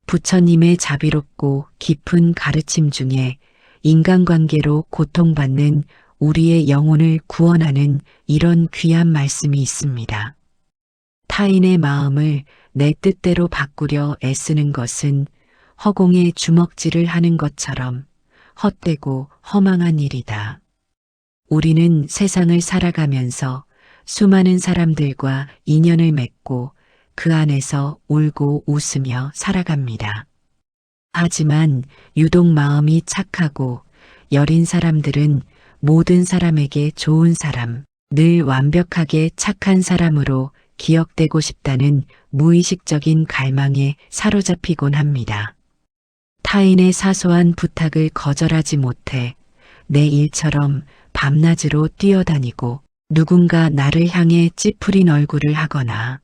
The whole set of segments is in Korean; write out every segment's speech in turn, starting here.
부처님의 자비롭고 깊은 가르침 중에 인간관계로 고통받는 우리의 영혼을 구원하는 이런 귀한 말씀이 있습니다. 타인의 마음을 내 뜻대로 바꾸려 애쓰는 것은 허공에 주먹질을 하는 것처럼 헛되고 허망한 일이다. 우리는 세상을 살아가면서 수많은 사람들과 인연을 맺고 그 안에서 울고 웃으며 살아갑니다. 하지만 유독 마음이 착하고 여린 사람들은 모든 사람에게 좋은 사람, 늘 완벽하게 착한 사람으로 기억되고 싶다는 무의식적인 갈망에 사로잡히곤 합니다. 타인의 사소한 부탁을 거절하지 못해 내 일처럼 밤낮으로 뛰어다니고 누군가 나를 향해 찌푸린 얼굴을 하거나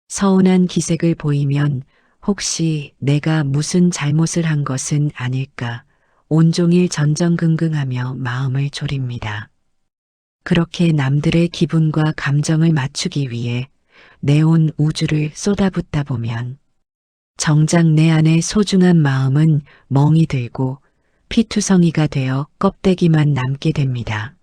서운한 기색을 보이면 혹시 내가 무슨 잘못을 한 것은 아닐까 온종일 전전긍긍하며 마음을 졸입니다. 그렇게 남들의 기분과 감정을 맞추기 위해 내 온 우주를 쏟아붓다 보면 정작 내 안의 소중한 마음은 멍이 들고 피투성이가 되어 껍데기만 남게 됩니다.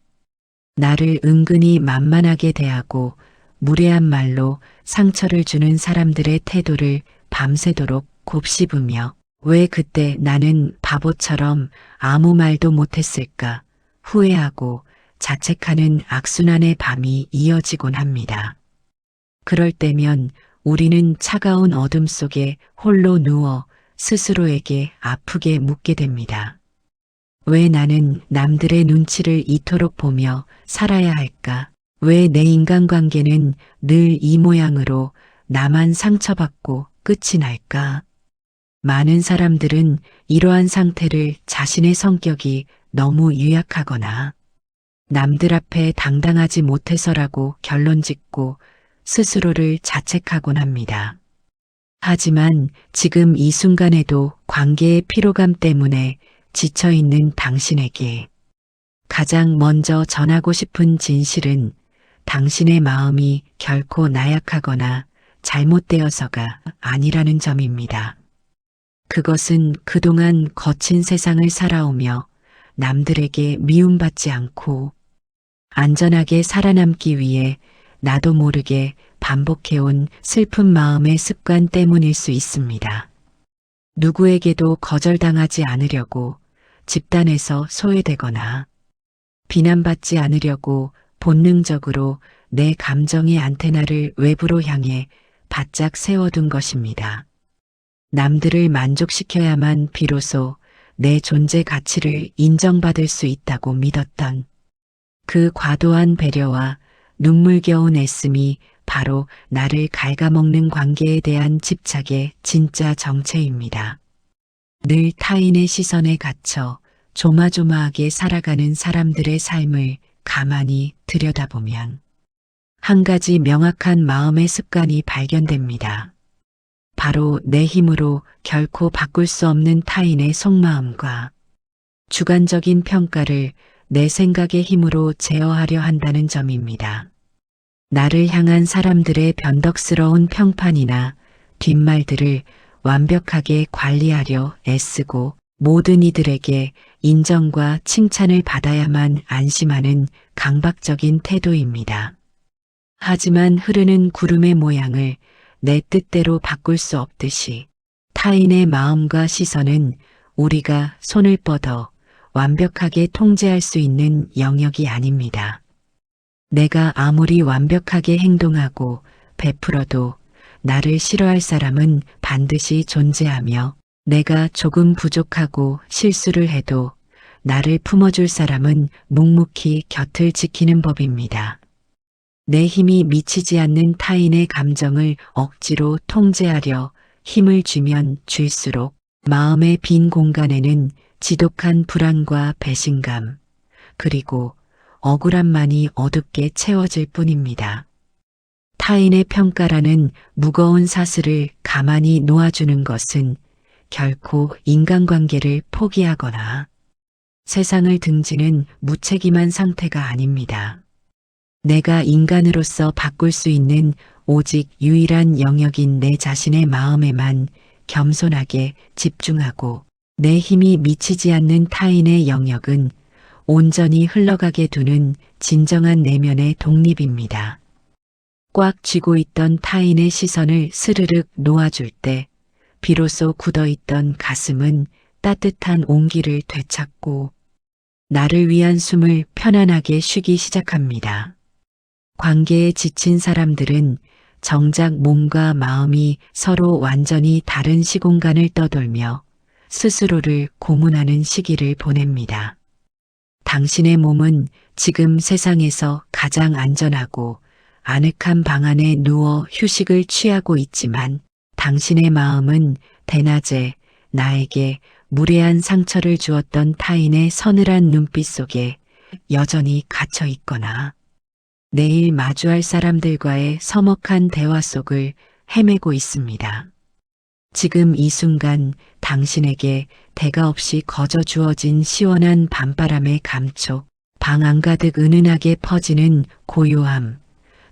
나를 은근히 만만하게 대하고 무례한 말로 상처를 주는 사람들의 태도를 밤새도록 곱씹으며 왜 그때 나는 바보처럼 아무 말도 못했을까 후회하고 자책하는 악순환의 밤이 이어지곤 합니다. 그럴 때면 우리는 차가운 어둠 속에 홀로 누워 스스로에게 아프게 묻게 됩니다. 왜 나는 남들의 눈치를 이토록 보며 살아야 할까? 왜 내 인간관계는 늘 이 모양으로 나만 상처받고 끝이 날까? 많은 사람들은 이러한 상태를 자신의 성격이 너무 유약하거나 남들 앞에 당당하지 못해서라고 결론짓고 스스로를 자책하곤 합니다. 하지만 지금 이 순간에도 관계의 피로감 때문에 지쳐있는 당신에게 가장 먼저 전하고 싶은 진실은 당신의 마음이 결코 나약하거나 잘못되어서가 아니라는 점입니다. 그것은 그동안 거친 세상을 살아오며 남들에게 미움받지 않고 안전하게 살아남기 위해 나도 모르게 반복해온 슬픈 마음의 습관 때문일 수 있습니다. 누구에게도 거절당하지 않으려고 집단에서 소외되거나 비난받지 않으려고 본능적으로 내 감정의 안테나를 외부로 향해 바짝 세워둔 것입니다. 남들을 만족시켜야만 비로소 내 존재 가치를 인정받을 수 있다고 믿었던 그 과도한 배려와 눈물겨운 애씀이 바로 나를 갉아먹는 관계에 대한 집착의 진짜 정체입니다. 늘 타인의 시선에 갇혀 조마조마하게 살아가는 사람들의 삶을 가만히 들여다보면 한 가지 명확한 마음의 습관이 발견됩니다. 바로 내 힘으로 결코 바꿀 수 없는 타인의 속마음과 주관적인 평가를 내 생각의 힘으로 제어하려 한다는 점입니다. 나를 향한 사람들의 변덕스러운 평판이나 뒷말들을 완벽하게 관리하려 애쓰고 모든 이들에게 인정과 칭찬을 받아야만 안심하는 강박적인 태도입니다. 하지만 흐르는 구름의 모양을 내 뜻대로 바꿀 수 없듯이 타인의 마음과 시선은 우리가 손을 뻗어 완벽하게 통제할 수 있는 영역이 아닙니다. 내가 아무리 완벽하게 행동하고 베풀어도 나를 싫어할 사람은 반드시 존재하며 내가 조금 부족하고 실수를 해도 나를 품어줄 사람은 묵묵히 곁을 지키는 법입니다. 내 힘이 미치지 않는 타인의 감정을 억지로 통제하려 힘을 주면 줄수록 마음의 빈 공간에는 지독한 불안과 배신감, 그리고 억울함만이 어둡게 채워질 뿐입니다. 타인의 평가라는 무거운 사슬을 가만히 놓아주는 것은 결코 인간관계를 포기하거나 세상을 등지는 무책임한 상태가 아닙니다. 내가 인간으로서 바꿀 수 있는 오직 유일한 영역인 내 자신의 마음에만 겸손하게 집중하고 내 힘이 미치지 않는 타인의 영역은 온전히 흘러가게 두는 진정한 내면의 독립입니다. 꽉 쥐고 있던 타인의 시선을 스르륵 놓아줄 때 비로소 굳어있던 가슴은 따뜻한 온기를 되찾고 나를 위한 숨을 편안하게 쉬기 시작합니다. 관계에 지친 사람들은 정작 몸과 마음이 서로 완전히 다른 시공간을 떠돌며 스스로를 고문하는 시기를 보냅니다. 당신의 몸은 지금 세상에서 가장 안전하고 아늑한 방 안에 누워 휴식을 취하고 있지만 당신의 마음은 대낮에 나에게 무례한 상처를 주었던 타인의 서늘한 눈빛 속에 여전히 갇혀 있거나 내일 마주할 사람들과의 서먹한 대화 속을 헤매고 있습니다. 지금 이 순간 당신에게 대가 없이 거저 주어진 시원한 밤바람의 감촉, 방 안가득 은은하게 퍼지는 고요함,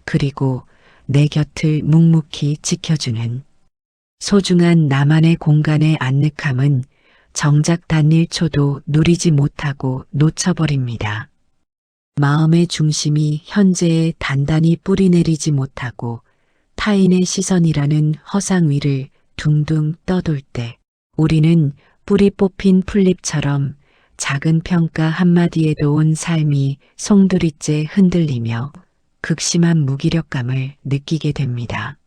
그리고 내 곁을 묵묵히 지켜주는 소중한 나만의 공간의 안늑함은 정작 단 1초도 누리지 못하고 놓쳐버립니다. 마음의 중심이 현재에 단단히 뿌리내리지 못하고 타인의 시선이라는 허상 위를 둥둥 떠돌 때 우리는 뿌리 뽑힌 풀잎처럼 작은 평가 한마디에도 온 삶이 송두리째 흔들리며 극심한 무기력감을 느끼게 됩니다.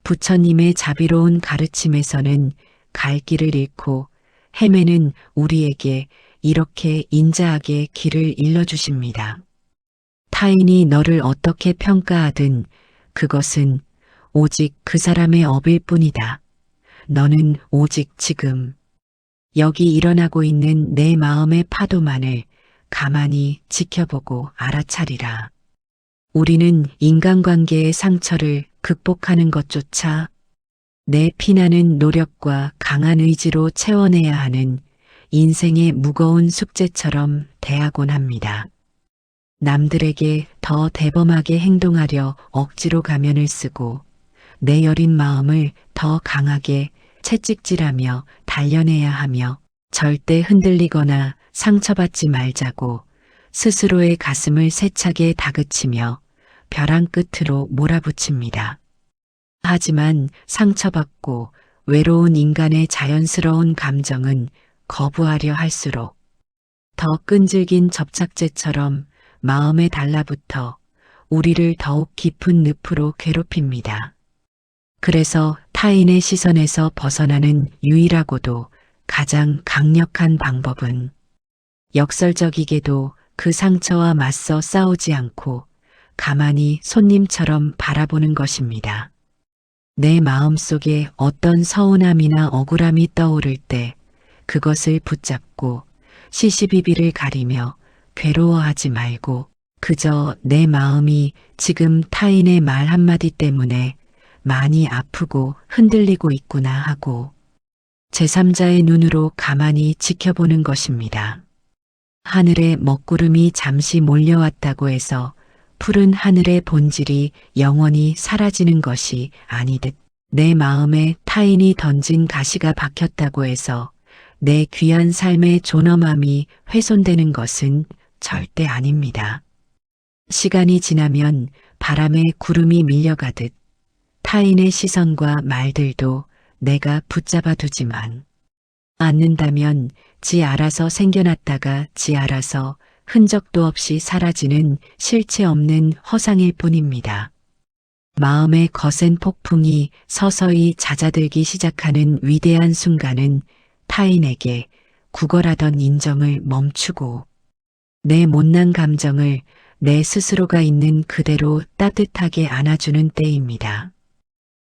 부처님의 자비로운 가르침에서는 갈 길을 잃고 헤매는 우리에게 이렇게 인자하게 길을 일러주십니다. 타인이 너를 어떻게 평가하든 그것은 오직 그 사람의 업일 뿐이다. 너는 오직 지금 여기 일어나고 있는 내 마음의 파도만을 가만히 지켜보고 알아차리라. 우리는 인간관계의 상처를 극복하는 것조차 내 피나는 노력과 강한 의지로 채워내야 하는 인생의 무거운 숙제처럼 대하곤 합니다. 남들에게 더 대범하게 행동하려 억지로 가면을 쓰고 내 여린 마음을 더 강하게 채찍질하며 단련해야 하며 절대 흔들리거나 상처받지 말자고 스스로의 가슴을 세차게 다그치며 벼랑 끝으로 몰아붙입니다. 하지만 상처받고 외로운 인간의 자연스러운 감정은 거부하려 할수록 더 끈질긴 접착제처럼 마음에 달라붙어 우리를 더욱 깊은 늪으로 괴롭힙니다. 그래서 타인의 시선에서 벗어나는 유일하고도 가장 강력한 방법은 역설적이게도 그 상처와 맞서 싸우지 않고 가만히 손님처럼 바라보는 것입니다. 내 마음속에 어떤 서운함이나 억울함이 떠오를 때 그것을 붙잡고 시시비비를 가리며 괴로워하지 말고 그저 내 마음이 지금 타인의 말 한마디 때문에 많이 아프고 흔들리고 있구나 하고 제3자의 눈으로 가만히 지켜보는 것입니다. 하늘에 먹구름이 잠시 몰려왔다고 해서 푸른 하늘의 본질이 영원히 사라지는 것이 아니듯 내 마음에 타인이 던진 가시가 박혔다고 해서 내 귀한 삶의 존엄함이 훼손되는 것은 절대 아닙니다. 시간이 지나면 바람에 구름이 밀려가듯 타인의 시선과 말들도 내가 붙잡아 두지만 않는다면 지 알아서 생겨났다가 지 알아서 흔적도 없이 사라지는 실체 없는 허상일 뿐입니다. 마음의 거센 폭풍이 서서히 잦아들기 시작하는 위대한 순간은 타인에게 구걸하던 인정을 멈추고 내 못난 감정을 내 스스로가 있는 그대로 따뜻하게 안아주는 때입니다.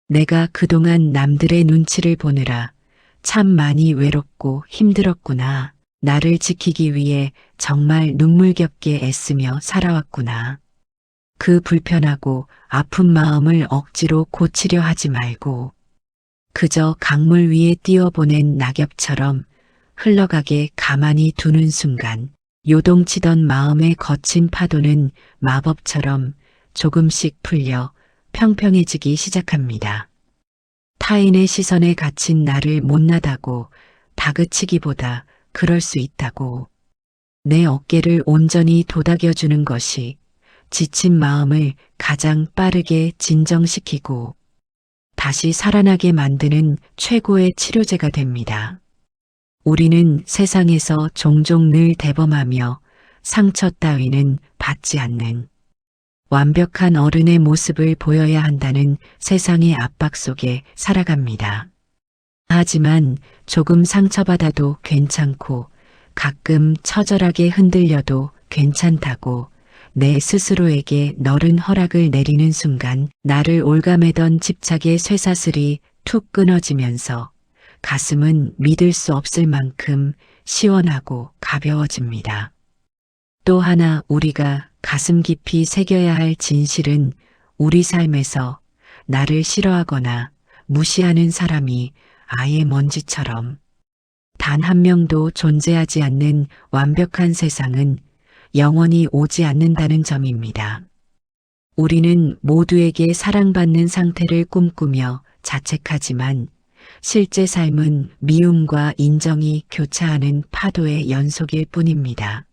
내가 그동안 남들의 눈치를 보느라 참 많이 외롭고 힘들었구나. 나를 지키기 위해 정말 눈물겹게 애쓰며 살아왔구나. 그 불편하고 아픈 마음을 억지로 고치려 하지 말고 그저 강물 위에 띄워보낸 낙엽처럼 흘러가게 가만히 두는 순간 요동치던 마음의 거친 파도는 마법처럼 조금씩 풀려 평평해지기 시작합니다. 타인의 시선에 갇힌 나를 못나다고 다그치기보다 그럴 수 있다고. 내 어깨를 온전히 도닥여주는 것이 지친 마음을 가장 빠르게 진정시키고 다시 살아나게 만드는 최고의 치료제가 됩니다. 우리는 세상에서 종종 늘 대범하며 상처 따위는 받지 않는 완벽한 어른의 모습을 보여야 한다는 세상의 압박 속에 살아갑니다. 하지만 조금 상처받아도 괜찮고 가끔 처절하게 흔들려도 괜찮다고 내 스스로에게 너른 허락을 내리는 순간 나를 올가매던 집착의 쇠사슬이 툭 끊어지면서 가슴은 믿을 수 없을 만큼 시원하고 가벼워집니다. 또 하나 우리가 가슴 깊이 새겨야 할 진실은 우리 삶에서 나를 싫어하거나 무시하는 사람이 아예 먼지처럼 단 한 명도 존재하지 않는 완벽한 세상은 영원히 오지 않는다는 점입니다. 우리는 모두에게 사랑받는 상태를 꿈꾸며 자책하지만 실제 삶은 미움과 인정이 교차하는 파도의 연속일 뿐입니다.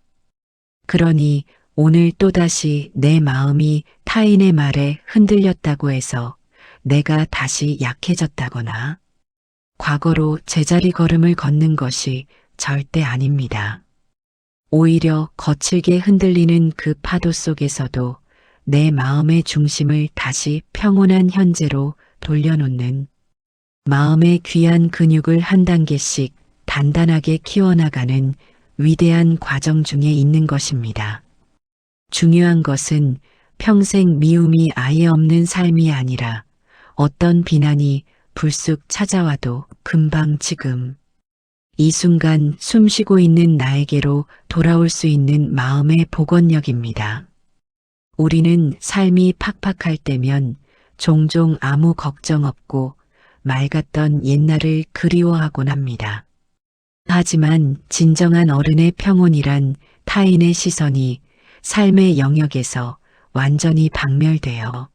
그러니 오늘 또다시 내 마음이 타인의 말에 흔들렸다고 해서 내가 다시 약해졌다거나 과거로 제자리 걸음을 걷는 것이 절대 아닙니다. 오히려 거칠게 흔들리는 그 파도 속에서도 내 마음의 중심을 다시 평온한 현재로 돌려놓는 마음의 귀한 근육을 한 단계씩 단단하게 키워나가는 위대한 과정 중에 있는 것입니다. 중요한 것은 평생 미움이 아예 없는 삶이 아니라 어떤 비난이 불쑥 찾아와도 금방 지금 이 순간 숨쉬고 있는 나에게로 돌아올 수 있는 마음의 복원력입니다. 우리는 삶이 팍팍할 때면 종종 아무 걱정 없고 맑았던 옛날을 그리워하곤 합니다. 하지만 진정한 어른의 평온이란 타인의 시선이 삶의 영역에서 완전히 박멸되어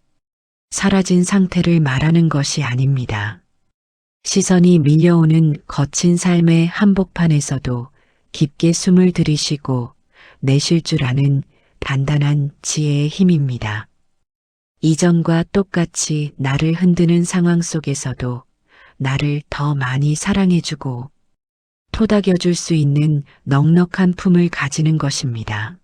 사라진 상태를 말하는 것이 아닙니다. 시선이 밀려오는 거친 삶의 한복판에서도 깊게 숨을 들이쉬고 내쉴 줄 아는 단단한 지혜의 힘입니다. 이전과 똑같이 나를 흔드는 상황 속에서도 나를 더 많이 사랑해주고 토닥여줄 수 있는 넉넉한 품을 가지는 것입니다.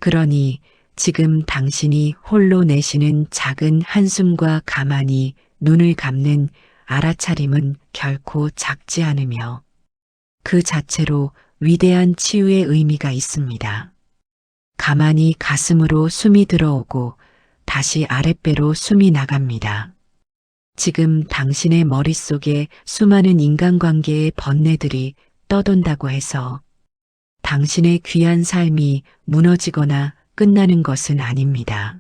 그러니 지금 당신이 홀로 내쉬는 작은 한숨과 가만히 눈을 감는 알아차림은 결코 작지 않으며 그 자체로 위대한 치유의 의미가 있습니다. 가만히 가슴으로 숨이 들어오고 다시 아랫배로 숨이 나갑니다. 지금 당신의 머릿속에 수많은 인간관계의 번뇌들이 떠돈다고 해서 당신의 귀한 삶이 무너지거나 끝나는 것은 아닙니다.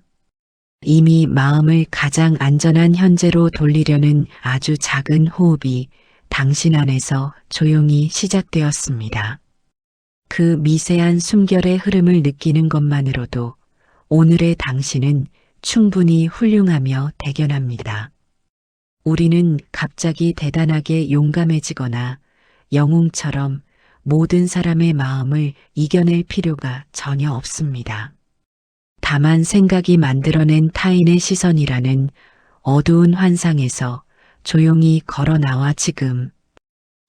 이미 마음을 가장 안전한 현재로 돌리려는 아주 작은 호흡이 당신 안에서 조용히 시작되었습니다. 그 미세한 숨결의 흐름을 느끼는 것만으로도 오늘의 당신은 충분히 훌륭하며 대견합니다. 우리는 갑자기 대단하게 용감해지거나 영웅처럼 모든 사람의 마음을 이겨낼 필요가 전혀 없습니다. 다만 생각이 만들어낸 타인의 시선이라는 어두운 환상에서 조용히 걸어 나와 지금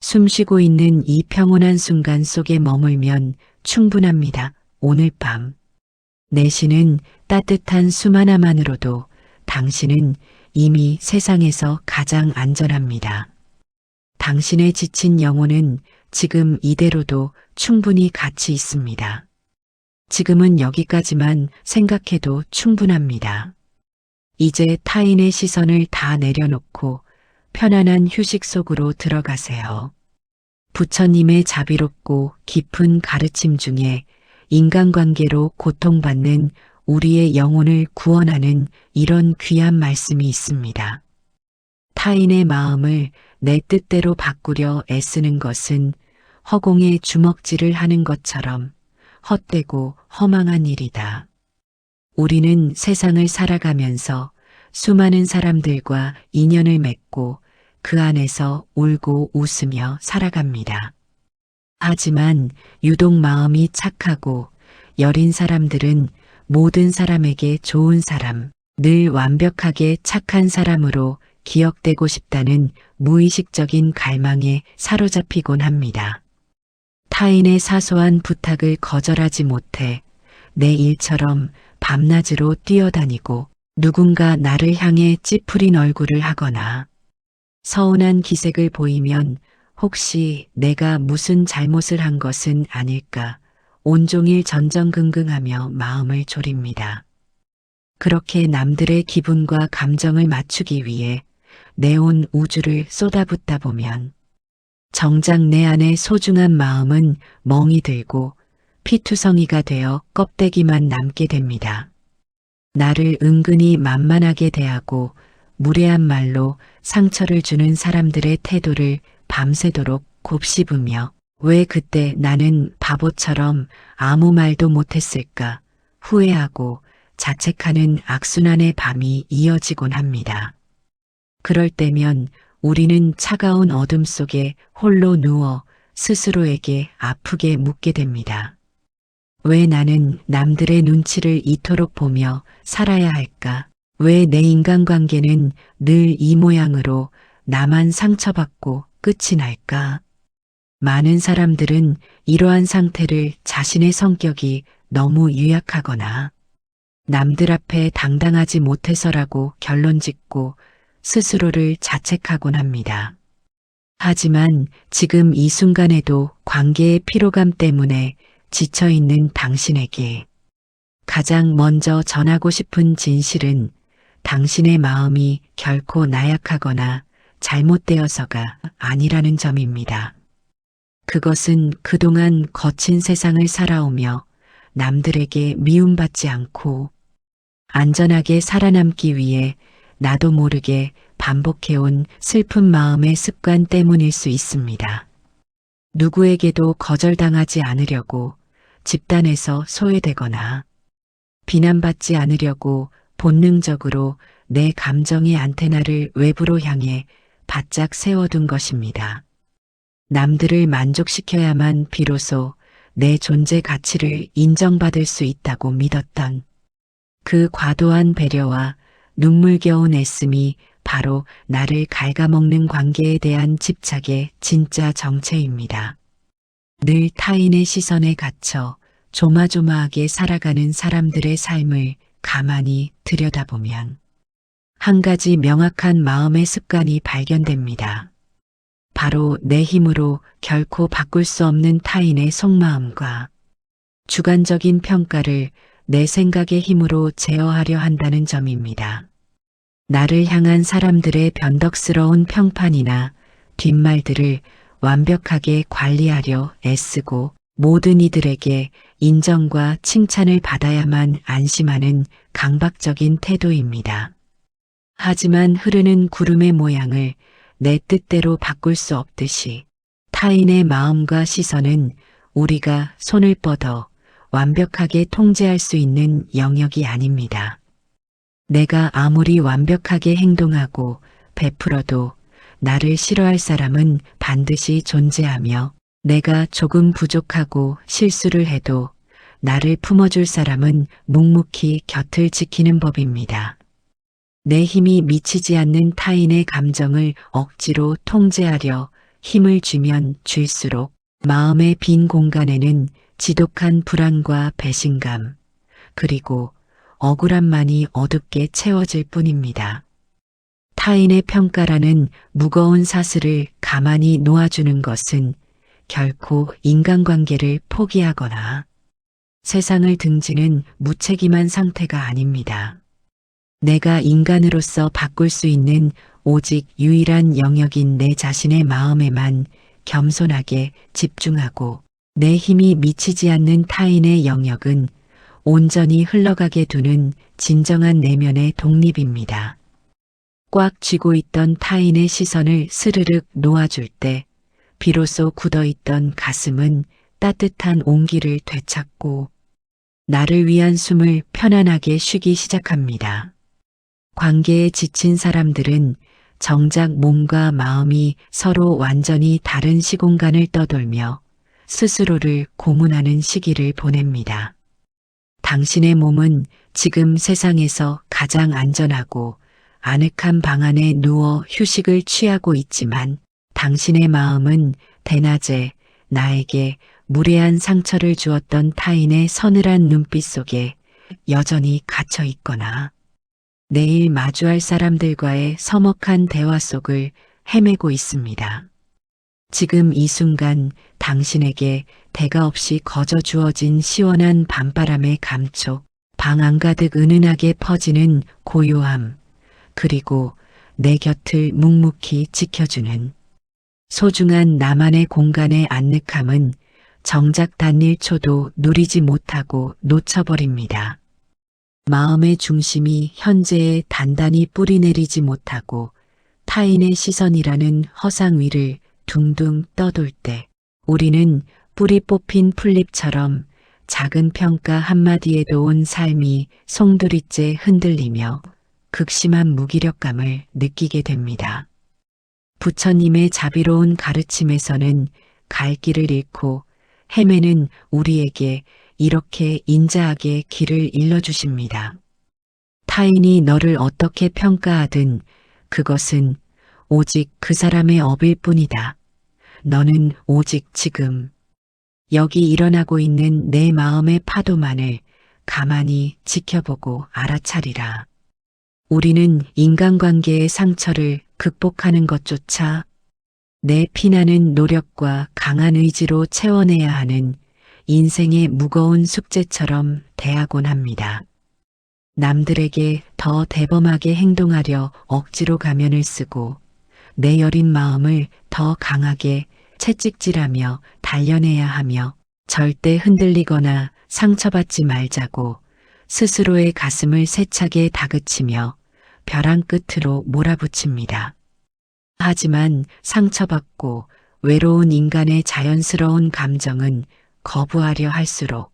숨쉬고 있는 이 평온한 순간 속에 머물면 충분합니다. 오늘 밤 내쉬는 따뜻한 숨 하나만으로도 당신은 이미 세상에서 가장 안전합니다. 당신의 지친 영혼은 지금 이대로도 충분히 가치 있습니다. 지금은 여기까지만 생각해도 충분합니다. 이제 타인의 시선을 다 내려놓고 편안한 휴식 속으로 들어가세요. 부처님의 자비롭고 깊은 가르침 중에 인간관계로 고통받는 우리의 영혼을 구원하는 이런 귀한 말씀이 있습니다. 타인의 마음을 내 뜻대로 바꾸려 애쓰는 것은 허공에 주먹질을 하는 것처럼 헛되고 허망한 일이다. 우리는 세상을 살아가면서 수많은 사람들과 인연을 맺고 그 안에서 울고 웃으며 살아갑니다. 하지만 유독 마음이 착하고 여린 사람들은 모든 사람에게 좋은 사람, 늘 완벽하게 착한 사람으로 기억되고 싶다는 무의식적인 갈망에 사로잡히곤 합니다. 타인의 사소한 부탁을 거절하지 못해 내 일처럼 밤낮으로 뛰어다니고 누군가 나를 향해 찌푸린 얼굴을 하거나 서운한 기색을 보이면 혹시 내가 무슨 잘못을 한 것은 아닐까 온종일 전전긍긍하며 마음을 졸입니다. 그렇게 남들의 기분과 감정을 맞추기 위해 내 온 우주를 쏟아붓다 보면 정작 내 안의 소중한 마음은 멍이 들고 피투성이가 되어 껍데기만 남게 됩니다. 나를 은근히 만만하게 대하고 무례한 말로 상처를 주는 사람들의 태도를 밤새도록 곱씹으며 왜 그때 나는 바보처럼 아무 말도 못했을까 후회하고 자책하는 악순환의 밤이 이어지곤 합니다. 그럴 때면 우리는 차가운 어둠 속에 홀로 누워 스스로에게 아프게 묻게 됩니다. 왜 나는 남들의 눈치를 이토록 보며 살아야 할까? 왜 내 인간관계는 늘 이 모양으로 나만 상처받고 끝이 날까? 많은 사람들은 이러한 상태를 자신의 성격이 너무 유약하거나 남들 앞에 당당하지 못해서라고 결론짓고 스스로를 자책하곤 합니다. 하지만 지금 이 순간에도 관계의 피로감 때문에 지쳐있는 당신에게 가장 먼저 전하고 싶은 진실은 당신의 마음이 결코 나약하거나 잘못되어서가 아니라는 점입니다. 그것은 그동안 거친 세상을 살아오며 남들에게 미움받지 않고 안전하게 살아남기 위해 나도 모르게 반복해온 슬픈 마음의 습관 때문일 수 있습니다. 누구에게도 거절당하지 않으려고 집단에서 소외되거나 비난받지 않으려고 본능적으로 내 감정의 안테나를 외부로 향해 바짝 세워둔 것입니다. 남들을 만족시켜야만 비로소 내 존재 가치를 인정받을 수 있다고 믿었던 그 과도한 배려와 눈물겨운 애씀이 바로 나를 갉아먹는 관계에 대한 집착의 진짜 정체입니다. 늘 타인의 시선에 갇혀 조마조마하게 살아가는 사람들의 삶을 가만히 들여다보면 한 가지 명확한 마음의 습관이 발견됩니다. 바로 내 힘으로 결코 바꿀 수 없는 타인의 속마음과 주관적인 평가를 내 생각의 힘으로 제어하려 한다는 점입니다. 나를 향한 사람들의 변덕스러운 평판이나 뒷말들을 완벽하게 관리하려 애쓰고 모든 이들에게 인정과 칭찬을 받아야만 안심하는 강박적인 태도입니다. 하지만 흐르는 구름의 모양을 내 뜻대로 바꿀 수 없듯이 타인의 마음과 시선은 우리가 손을 뻗어 완벽하게 통제할 수 있는 영역이 아닙니다. 내가 아무리 완벽하게 행동하고 베풀어도 나를 싫어할 사람은 반드시 존재하며 내가 조금 부족하고 실수를 해도 나를 품어줄 사람은 묵묵히 곁을 지키는 법입니다. 내 힘이 미치지 않는 타인의 감정을 억지로 통제하려 힘을 주면 줄수록 마음의 빈 공간에는 지독한 불안과 배신감, 그리고 억울함만이 어둡게 채워질 뿐입니다. 타인의 평가라는 무거운 사슬을 가만히 놓아주는 것은 결코 인간관계를 포기하거나 세상을 등지는 무책임한 상태가 아닙니다. 내가 인간으로서 바꿀 수 있는 오직 유일한 영역인 내 자신의 마음에만 겸손하게 집중하고 내 힘이 미치지 않는 타인의 영역은 온전히 흘러가게 두는 진정한 내면의 독립입니다. 꽉 쥐고 있던 타인의 시선을 스르륵 놓아줄 때 비로소 굳어있던 가슴은 따뜻한 온기를 되찾고 나를 위한 숨을 편안하게 쉬기 시작합니다. 관계에 지친 사람들은 정작 몸과 마음이 서로 완전히 다른 시공간을 떠돌며 스스로를 고문하는 시기를 보냅니다. 당신의 몸은 지금 세상에서 가장 안전하고 아늑한 방 안에 누워 휴식을 취하고 있지만 당신의 마음은 대낮에 나에게 무례한 상처를 주었던 타인의 서늘한 눈빛 속에 여전히 갇혀 있거나 내일 마주할 사람들과의 서먹한 대화 속을 헤매고 있습니다. 지금 이 순간 당신에게 대가 없이 거저 주어진 시원한 밤바람의 감촉, 방 안가득 은은하게 퍼지는 고요함, 그리고 내 곁을 묵묵히 지켜주는 소중한 나만의 공간의 안늑함은 정작 단 1초도 누리지 못하고 놓쳐버립니다. 마음의 중심이 현재에 단단히 뿌리내리지 못하고 타인의 시선이라는 허상 위를 둥둥 떠돌 때 우리는 뿌리 뽑힌 풀잎처럼 작은 평가 한마디에도 온 삶이 송두리째 흔들리며 극심한 무기력감을 느끼게 됩니다. 부처님의 자비로운 가르침에서는 갈 길을 잃고 헤매는 우리에게 이렇게 인자하게 길을 일러주십니다. 타인이 너를 어떻게 평가하든 그것은 오직 그 사람의 업일 뿐이다. 너는 오직 지금 여기 일어나고 있는 내 마음의 파도만을 가만히 지켜보고 알아차리라. 우리는 인간관계의 상처를 극복하는 것조차 내 피나는 노력과 강한 의지로 채워내야 하는 인생의 무거운 숙제처럼 대하곤 합니다. 남들에게 더 대범하게 행동하려 억지로 가면을 쓰고 내 여린 마음을 더 강하게 채찍질하며 단련해야 하며 절대 흔들리거나 상처받지 말자고 스스로의 가슴을 세차게 다그치며 벼랑 끝으로 몰아붙입니다. 하지만 상처받고 외로운 인간의 자연스러운 감정은 거부하려 할수록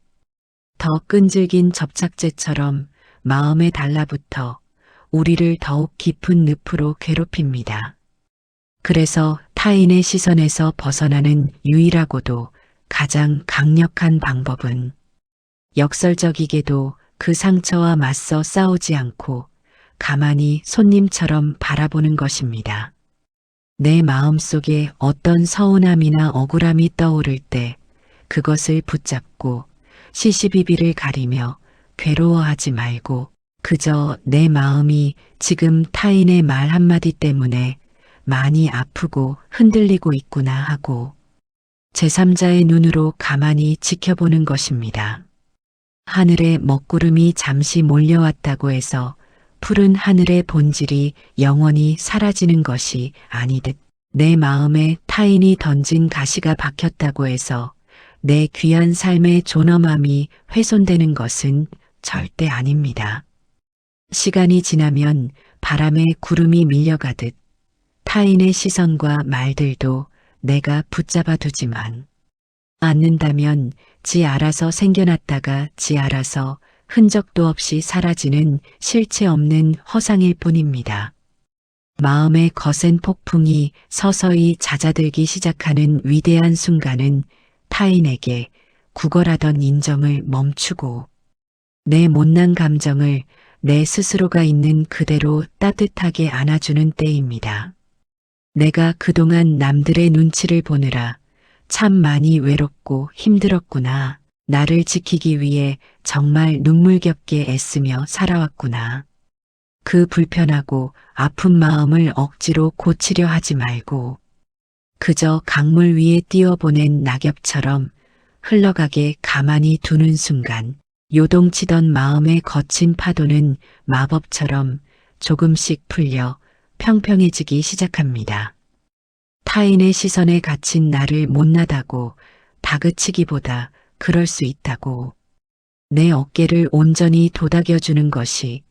더 끈질긴 접착제처럼 마음에 달라붙어 우리를 더욱 깊은 늪으로 괴롭힙니다. 그래서 타인의 시선에서 벗어나는 유일하고도 가장 강력한 방법은 역설적이게도 그 상처와 맞서 싸우지 않고 가만히 손님처럼 바라보는 것입니다. 내 마음속에 어떤 서운함이나 억울함이 떠오를 때 그것을 붙잡고 시시비비를 가리며 괴로워하지 말고 그저 내 마음이 지금 타인의 말 한마디 때문에 많이 아프고 흔들리고 있구나 하고 제3자의 눈으로 가만히 지켜보는 것입니다. 하늘에 먹구름이 잠시 몰려왔다고 해서 푸른 하늘의 본질이 영원히 사라지는 것이 아니듯 내 마음에 타인이 던진 가시가 박혔다고 해서 내 귀한 삶의 존엄함이 훼손되는 것은 절대 아닙니다. 시간이 지나면 바람에 구름이 밀려가듯 타인의 시선과 말들도 내가 붙잡아 두지만 않는다면 지 알아서 생겨났다가 지 알아서 흔적도 없이 사라지는 실체 없는 허상일 뿐입니다. 마음의 거센 폭풍이 서서히 잦아들기 시작하는 위대한 순간은 타인에게 구걸하던 인정을 멈추고 내 못난 감정을 내 스스로가 있는 그대로 따뜻하게 안아주는 때입니다. 내가 그동안 남들의 눈치를 보느라 참 많이 외롭고 힘들었구나. 나를 지키기 위해 정말 눈물겹게 애쓰며 살아왔구나. 그 불편하고 아픈 마음을 억지로 고치려 하지 말고 그저 강물 위에 띄워보낸 낙엽처럼 흘러가게 가만히 두는 순간 요동치던 마음의 거친 파도는 마법처럼 조금씩 풀려 평평해지기 시작합니다. 타인의 시선에 갇힌 나를 못나다고 다그치기보다 그럴 수 있다고 내 어깨를 온전히 도닥여주는 것이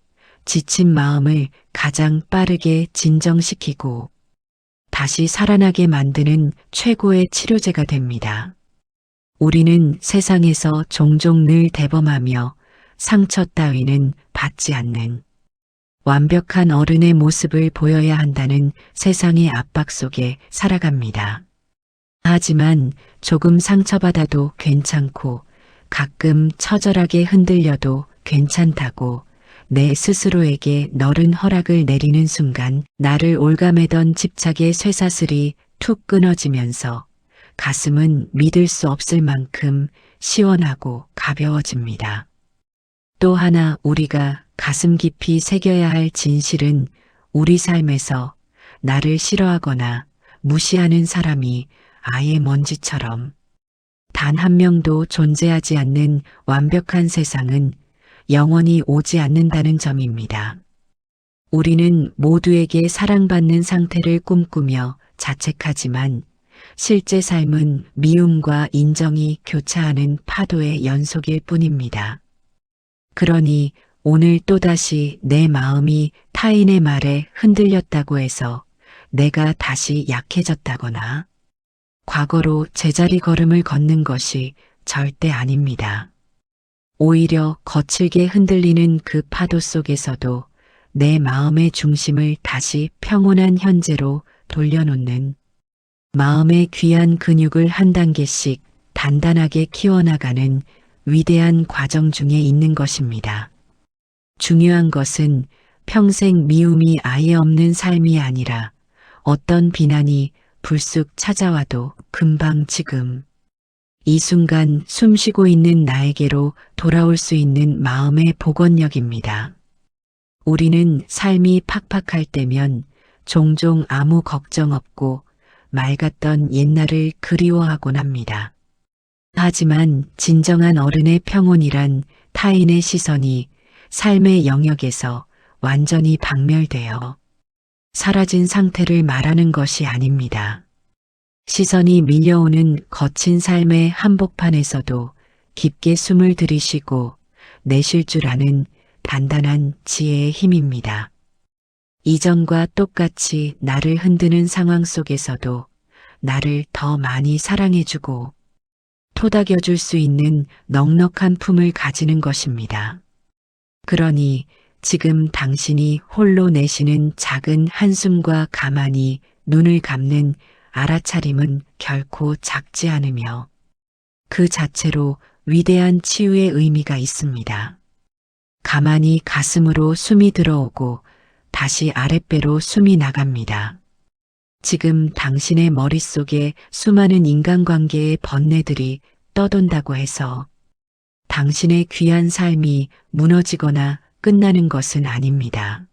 지친 마음을 가장 빠르게 진정시키고 다시 살아나게 만드는 최고의 치료제가 됩니다. 우리는 세상에서 종종 늘 대범하며 상처 따위는 받지 않는 완벽한 어른의 모습을 보여야 한다는 세상의 압박 속에 살아갑니다. 하지만 조금 상처받아도 괜찮고 가끔 처절하게 흔들려도 괜찮다고 내 스스로에게 너른 허락을 내리는 순간 나를 올가매던 집착의 쇠사슬이 툭 끊어지면서 가슴은 믿을 수 없을 만큼 시원하고 가벼워집니다. 또 하나 우리가 가슴 깊이 새겨야 할 진실은 우리 삶에서 나를 싫어하거나 무시하는 사람이 아예 먼지처럼 단 한 명도 존재하지 않는 완벽한 세상은 영원히 오지 않는다는 점입니다. 우리는 모두에게 사랑받는 상태를 꿈꾸며 자책하지만 실제 삶은 미움과 인정이 교차하는 파도의 연속일 뿐입니다. 그러니 오늘 또다시 내 마음이 타인의 말에 흔들렸다고 해서 내가 다시 약해졌다거나 과거로 제자리 걸음을 걷는 것이 절대 아닙니다. 오히려 거칠게 흔들리는 그 파도 속에서도 내 마음의 중심을 다시 평온한 현재로 돌려놓는 마음의 귀한 근육을 한 단계씩 단단하게 키워나가는 위대한 과정 중에 있는 것입니다. 중요한 것은 평생 미움이 아예 없는 삶이 아니라 어떤 비난이 불쑥 찾아와도 금방 지금 이 순간 숨쉬고 있는 나에게로 돌아올 수 있는 마음의 복원력입니다. 우리는 삶이 팍팍할 때면 종종 아무 걱정 없고 맑았던 옛날을 그리워하곤 합니다. 하지만 진정한 어른의 평온이란 타인의 시선이 삶의 영역에서 완전히 박멸되어 사라진 상태를 말하는 것이 아닙니다. 시선이 밀려오는 거친 삶의 한복판에서도 깊게 숨을 들이쉬고 내쉴 줄 아는 단단한 지혜의 힘입니다. 이전과 똑같이 나를 흔드는 상황 속에서도 나를 더 많이 사랑해주고 토닥여줄 수 있는 넉넉한 품을 가지는 것입니다. 그러니 지금 당신이 홀로 내쉬는 작은 한숨과 가만히 눈을 감는 알아차림은 결코 작지 않으며 그 자체로 위대한 치유의 의미가 있습니다. 가만히 가슴으로 숨이 들어오고 다시 아랫배로 숨이 나갑니다. 지금 당신의 머릿속에 수많은 인간관계의 번뇌들이 떠돈다고 해서 당신의 귀한 삶이 무너지거나 끝나는 것은 아닙니다.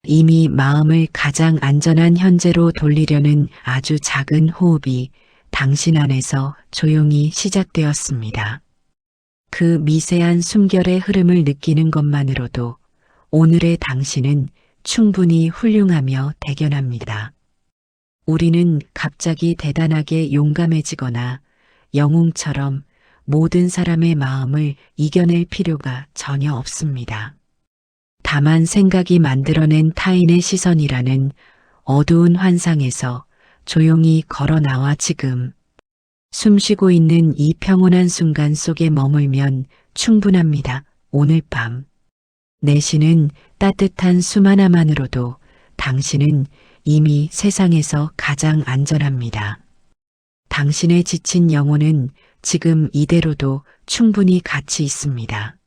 이미 마음을 가장 안전한 현재로 돌리려는 아주 작은 호흡이 당신 안에서 조용히 시작되었습니다. 그 미세한 숨결의 흐름을 느끼는 것만으로도 오늘의 당신은 충분히 훌륭하며 대견합니다. 우리는 갑자기 대단하게 용감해지거나 영웅처럼 모든 사람의 마음을 이겨낼 필요가 전혀 없습니다. 다만 생각이 만들어낸 타인의 시선이라는 어두운 환상에서 조용히 걸어 나와 지금 숨쉬고 있는 이 평온한 순간 속에 머물면 충분합니다. 오늘 밤 내쉬는 따뜻한 숨 하나만으로도 당신은 이미 세상에서 가장 안전합니다. 당신의 지친 영혼은 지금 이대로도 충분히 가치 있습니다.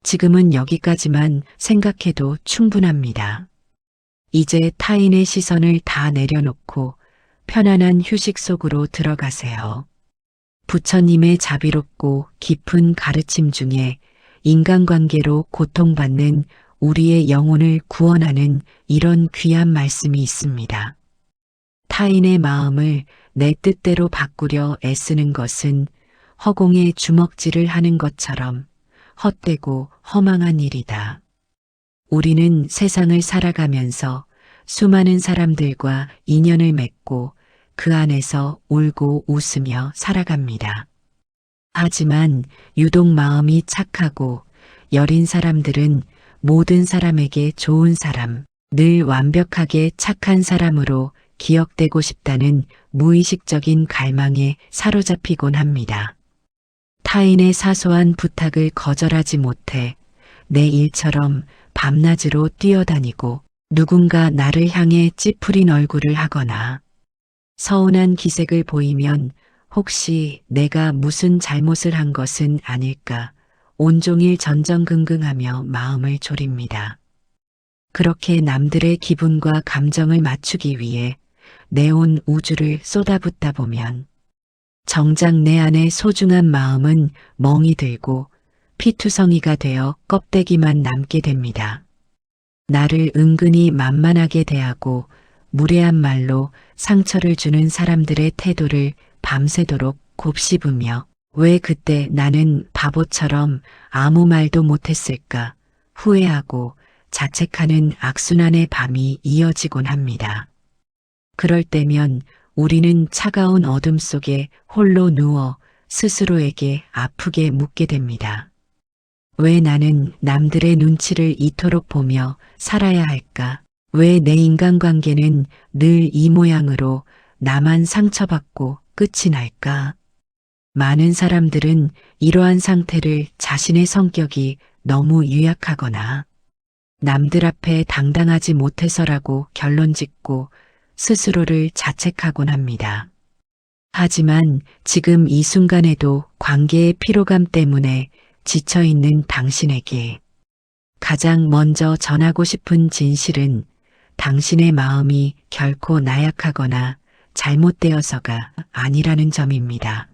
지금은 여기까지만 생각해도 충분합니다. 이제 타인의 시선을 다 내려놓고 편안한 휴식 속으로 들어가세요. 부처님의 자비롭고 깊은 가르침 중에 인간관계로 고통받는 우리의 영혼을 구원하는 이런 귀한 말씀이 있습니다. 타인의 마음을 내 뜻대로 바꾸려 애쓰는 것은 허공에 주먹질을 하는 것처럼 헛되고 허망한 일이다. 우리는 세상을 살아가면서 수많은 사람들과 인연을 맺고 그 안에서 울고 웃으며 살아갑니다. 하지만 유독 마음이 착하고 여린 사람들은 모든 사람에게 좋은 사람, 늘 완벽하게 착한 사람으로 기억되고 싶다는 무의식적인 갈망에 사로잡히곤 합니다. 타인의 사소한 부탁을 거절하지 못해 내 일처럼 밤낮으로 뛰어다니고 누군가 나를 향해 찌푸린 얼굴을 하거나 서운한 기색을 보이면 혹시 내가 무슨 잘못을 한 것은 아닐까 온종일 전전긍긍하며 마음을 졸입니다. 그렇게 남들의 기분과 감정을 맞추기 위해 내 온 우주를 쏟아붓다 보면 정작 내 안의 소중한 마음은 멍이 들고 피투성이가 되어 껍데기만 남게 됩니다. 나를 은근히 만만하게 대하고 무례한 말로 상처를 주는 사람들의 태도를 밤새도록 곱씹으며 왜 그때 나는 바보처럼 아무 말도 못했을까 후회하고 자책하는 악순환의 밤이 이어지곤 합니다. 그럴 때면 우리는 차가운 어둠 속에 홀로 누워 스스로에게 아프게 묻게 됩니다. 왜 나는 남들의 눈치를 이토록 보며 살아야 할까? 왜 내 인간관계는 늘 이 모양으로 나만 상처받고 끝이 날까? 많은 사람들은 이러한 상태를 자신의 성격이 너무 유약하거나 남들 앞에 당당하지 못해서라고 결론 짓고 스스로를 자책하곤 합니다. 하지만 지금 이 순간에도 관계의 피로감 때문에 지쳐있는 당신에게 가장 먼저 전하고 싶은 진실은 당신의 마음이 결코 나약하거나 잘못되어서가 아니라는 점입니다.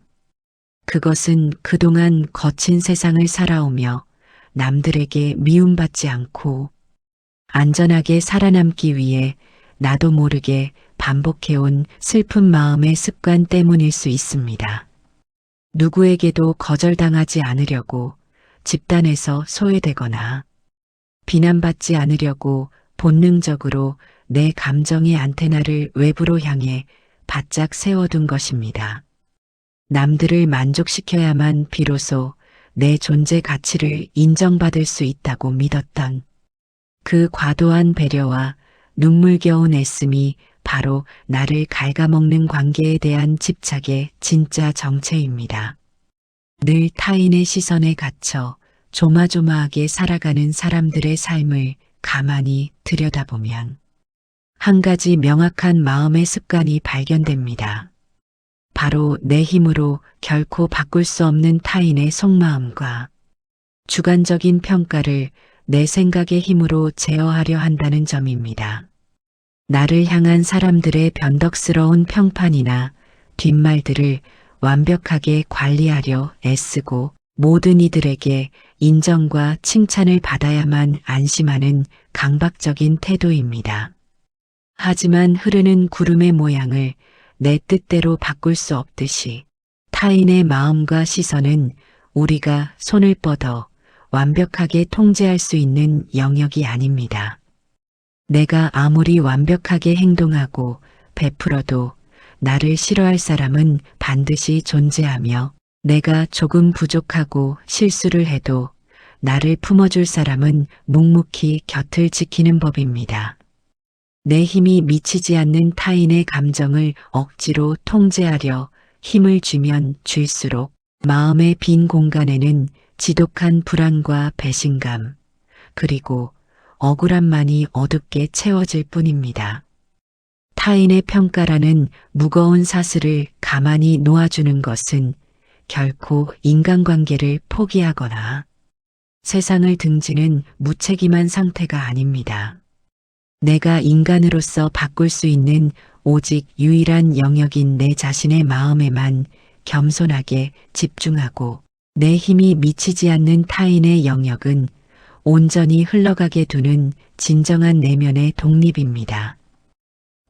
그것은 그동안 거친 세상을 살아오며 남들에게 미움받지 않고 안전하게 살아남기 위해 나도 모르게 반복해온 슬픈 마음의 습관 때문일 수 있습니다. 누구에게도 거절당하지 않으려고 집단에서 소외되거나 비난받지 않으려고 본능적으로 내 감정의 안테나를 외부로 향해 바짝 세워둔 것입니다. 남들을 만족시켜야만 비로소 내 존재 가치를 인정받을 수 있다고 믿었던 그 과도한 배려와 눈물겨운 애씀이 바로 나를 갉아먹는 관계에 대한 집착의 진짜 정체입니다. 늘 타인의 시선에 갇혀 조마조마하게 살아가는 사람들의 삶을 가만히 들여다보면 한 가지 명확한 마음의 습관이 발견됩니다. 바로 내 힘으로 결코 바꿀 수 없는 타인의 속마음과 주관적인 평가를 내 생각의 힘으로 제어하려 한다는 점입니다. 나를 향한 사람들의 변덕스러운 평판이나 뒷말들을 완벽하게 관리하려 애쓰고 모든 이들에게 인정과 칭찬을 받아야만 안심하는 강박적인 태도입니다. 하지만 흐르는 구름의 모양을 내 뜻대로 바꿀 수 없듯이 타인의 마음과 시선은 우리가 손을 뻗어 완벽하게 통제할 수 있는 영역이 아닙니다. 내가 아무리 완벽하게 행동하고 베풀어도 나를 싫어할 사람은 반드시 존재하며 내가 조금 부족하고 실수를 해도 나를 품어줄 사람은 묵묵히 곁을 지키는 법입니다. 내 힘이 미치지 않는 타인의 감정을 억지로 통제하려 힘을 주면 줄수록 마음의 빈 공간에는 지독한 불안과 배신감, 그리고 억울함만이 어둡게 채워질 뿐입니다. 타인의 평가라는 무거운 사슬을 가만히 놓아주는 것은 결코 인간관계를 포기하거나 세상을 등지는 무책임한 상태가 아닙니다. 내가 인간으로서 바꿀 수 있는 오직 유일한 영역인 내 자신의 마음에만 겸손하게 집중하고 내 힘이 미치지 않는 타인의 영역은 온전히 흘러가게 두는 진정한 내면의 독립입니다.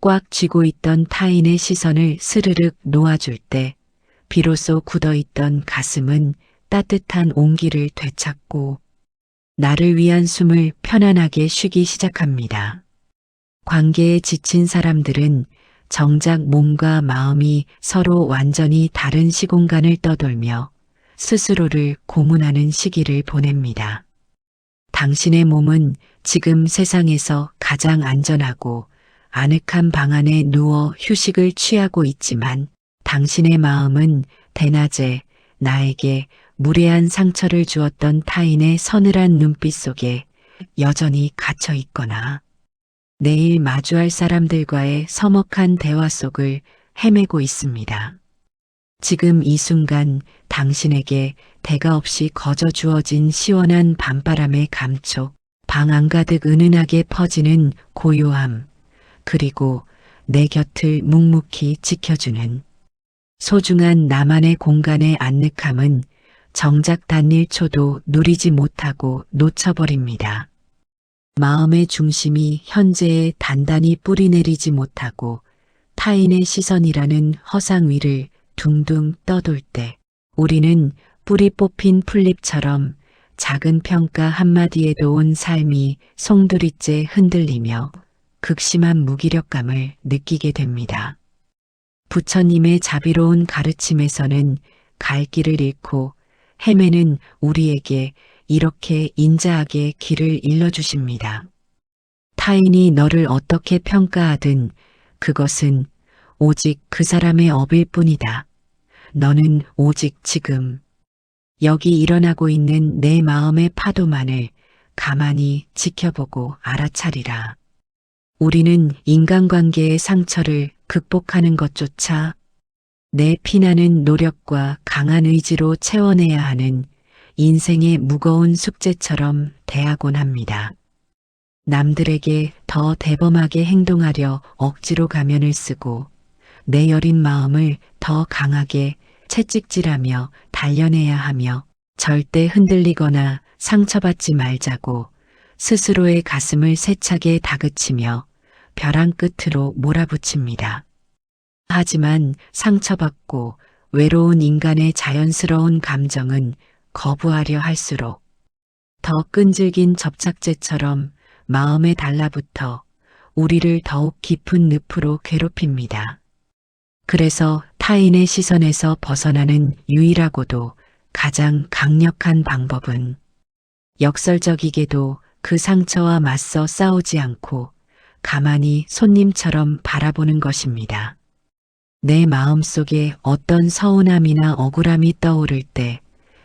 꽉 쥐고 있던 타인의 시선을 스르륵 놓아줄 때 비로소 굳어있던 가슴은 따뜻한 온기를 되찾고 나를 위한 숨을 편안하게 쉬기 시작합니다. 관계에 지친 사람들은 정작 몸과 마음이 서로 완전히 다른 시공간을 떠돌며 스스로를 고문하는 시기를 보냅니다. 당신의 몸은 지금 세상에서 가장 안전하고 아늑한 방 안에 누워 휴식을 취하고 있지만 당신의 마음은 대낮에 나에게 무례한 상처를 주었던 타인의 서늘한 눈빛 속에 여전히 갇혀 있거나 내일 마주할 사람들과의 서먹한 대화 속을 헤매고 있습니다. 지금 이 순간 당신에게 대가 없이 거저 주어진 시원한 밤바람의 감촉, 방 안가득 은은하게 퍼지는 고요함, 그리고 내 곁을 묵묵히 지켜주는 소중한 나만의 공간의 안늑함은 정작 단 1초도 누리지 못하고 놓쳐버립니다. 마음의 중심이 현재에 단단히 뿌리내리지 못하고 타인의 시선이라는 허상 위를 둥둥 떠돌 때 우리는 뿌리 뽑힌 풀잎처럼 작은 평가 한마디에도 온 삶이 송두리째 흔들리며 극심한 무기력감을 느끼게 됩니다. 부처님의 자비로운 가르침에서는 갈 길을 잃고 헤매는 우리에게 이렇게 인자하게 길을 일러주십니다. 타인이 너를 어떻게 평가하든 그것은 오직 그 사람의 업일 뿐이다. 너는 오직 지금 여기 일어나고 있는 내 마음의 파도만을 가만히 지켜보고 알아차리라. 우리는 인간관계의 상처를 극복하는 것조차 내 피나는 노력과 강한 의지로 채워내야 하는 인생의 무거운 숙제처럼 대하곤 합니다. 남들에게 더 대범하게 행동하려 억지로 가면을 쓰고 내 여린 마음을 더 강하게 채찍질하며 단련해야 하며 절대 흔들리거나 상처받지 말자고 스스로의 가슴을 세차게 다그치며 벼랑 끝으로 몰아붙입니다. 하지만 상처받고 외로운 인간의 자연스러운 감정은 거부하려 할수록 더 끈질긴 접착제처럼 마음에 달라붙어 우리를 더욱 깊은 늪으로 괴롭힙니다. 그래서 타인의 시선에서 벗어나는 유일하고도 가장 강력한 방법은 역설적이게도 그 상처와 맞서 싸우지 않고 가만히 손님처럼 바라보는 것입니다. 내 마음속에 어떤 서운함이나 억울함이 떠오를 때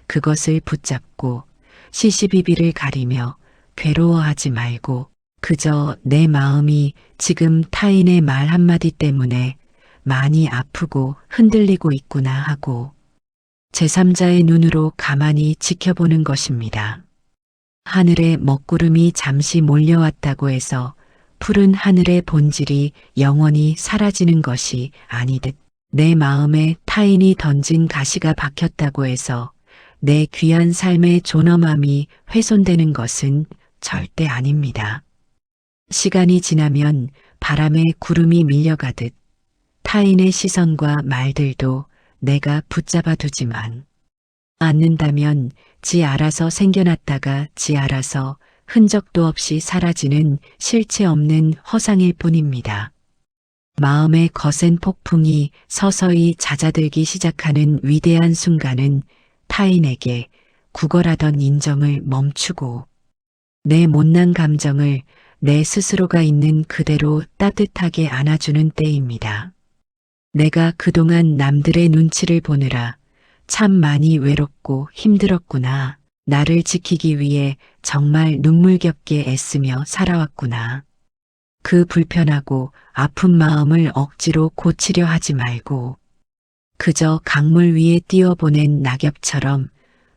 그것을 붙잡고 시시비비를 가리며 괴로워하지 말고 그저 내 마음이 지금 타인의 말 한마디 때문에 많이 아프고 흔들리고 있구나 하고 제3자의 눈으로 가만히 지켜보는 것입니다. 하늘에 먹구름이 잠시 몰려왔다고 해서 푸른 하늘의 본질이 영원히 사라지는 것이 아니듯 내 마음에 타인이 던진 가시가 박혔다고 해서 내 귀한 삶의 존엄함이 훼손되는 것은 절대 아닙니다. 시간이 지나면 바람에 구름이 밀려가듯 타인의 시선과 말들도 내가 붙잡아 두지만 않는다면 지 알아서 생겨났다가 지 알아서 흔적도 없이 사라지는 실체 없는 허상일 뿐입니다. 마음의 거센 폭풍이 서서히 잦아들기 시작하는 위대한 순간은 타인에게 구걸하던 인정을 멈추고 내 못난 감정을 내 스스로가 있는 그대로 따뜻하게 안아주는 때입니다. 내가 그동안 남들의 눈치를 보느라 참 많이 외롭고 힘들었구나. 나를 지키기 위해 정말 눈물겹게 애쓰며 살아왔구나. 그 불편하고 아픈 마음을 억지로 고치려 하지 말고 그저 강물 위에 띄워보낸 낙엽처럼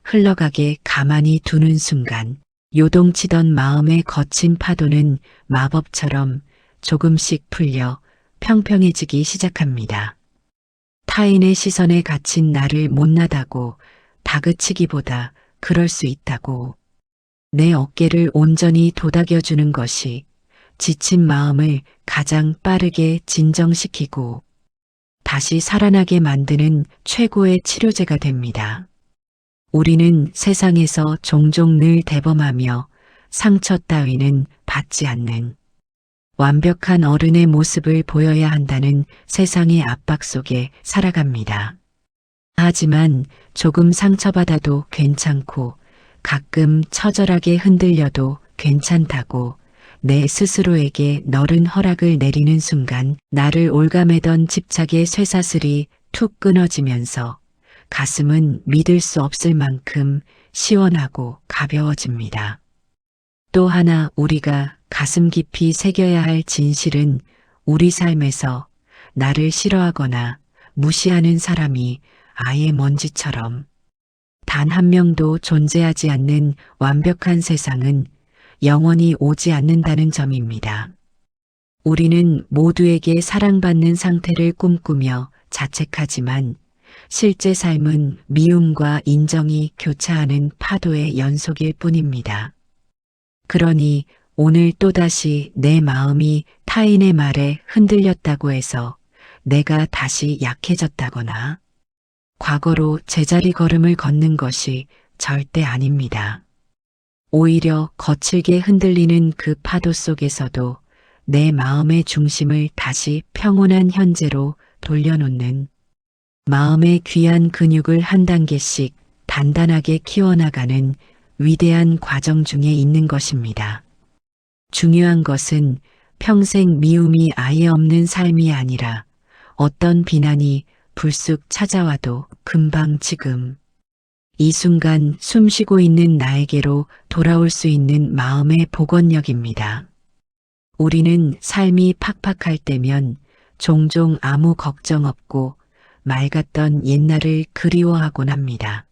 흘러가게 가만히 두는 순간 요동치던 마음의 거친 파도는 마법처럼 조금씩 풀려 평평해지기 시작합니다. 타인의 시선에 갇힌 나를 못나다고 다그치기보다 그럴 수 있다고 내 어깨를 온전히 도닥여주는 것이 지친 마음을 가장 빠르게 진정시키고 다시 살아나게 만드는 최고의 치료제가 됩니다. 우리는 세상에서 종종 늘 대범하며 상처 따위는 받지 않는 완벽한 어른의 모습을 보여야 한다는 세상의 압박 속에 살아갑니다. 하지만 조금 상처받아도 괜찮고 가끔 처절하게 흔들려도 괜찮다고 내 스스로에게 너른 허락을 내리는 순간 나를 올가매던 집착의 쇠사슬이 툭 끊어지면서 가슴은 믿을 수 없을 만큼 시원하고 가벼워집니다. 또 하나 우리가 가슴 깊이 새겨야 할 진실은 우리 삶에서 나를 싫어하거나 무시하는 사람이 아예 먼지처럼 단 한 명도 존재하지 않는 완벽한 세상은 영원히 오지 않는다는 점입니다. 우리는 모두에게 사랑받는 상태를 꿈꾸며 자책하지만 실제 삶은 미움과 인정이 교차하는 파도의 연속일 뿐입니다. 그러니 오늘 또다시 내 마음이 타인의 말에 흔들렸다고 해서 내가 다시 약해졌다거나 과거로 제자리 걸음을 걷는 것이 절대 아닙니다. 오히려 거칠게 흔들리는 그 파도 속에서도 내 마음의 중심을 다시 평온한 현재로 돌려놓는 마음의 귀한 근육을 한 단계씩 단단하게 키워나가는 위대한 과정 중에 있는 것입니다. 중요한 것은 평생 미움이 아예 없는 삶이 아니라 어떤 비난이 불쑥 찾아와도 금방 지금 이 순간 숨쉬고 있는 나에게로 돌아올 수 있는 마음의 복원력입니다. 우리는 삶이 팍팍할 때면 종종 아무 걱정 없고 맑았던 옛날을 그리워하곤 합니다.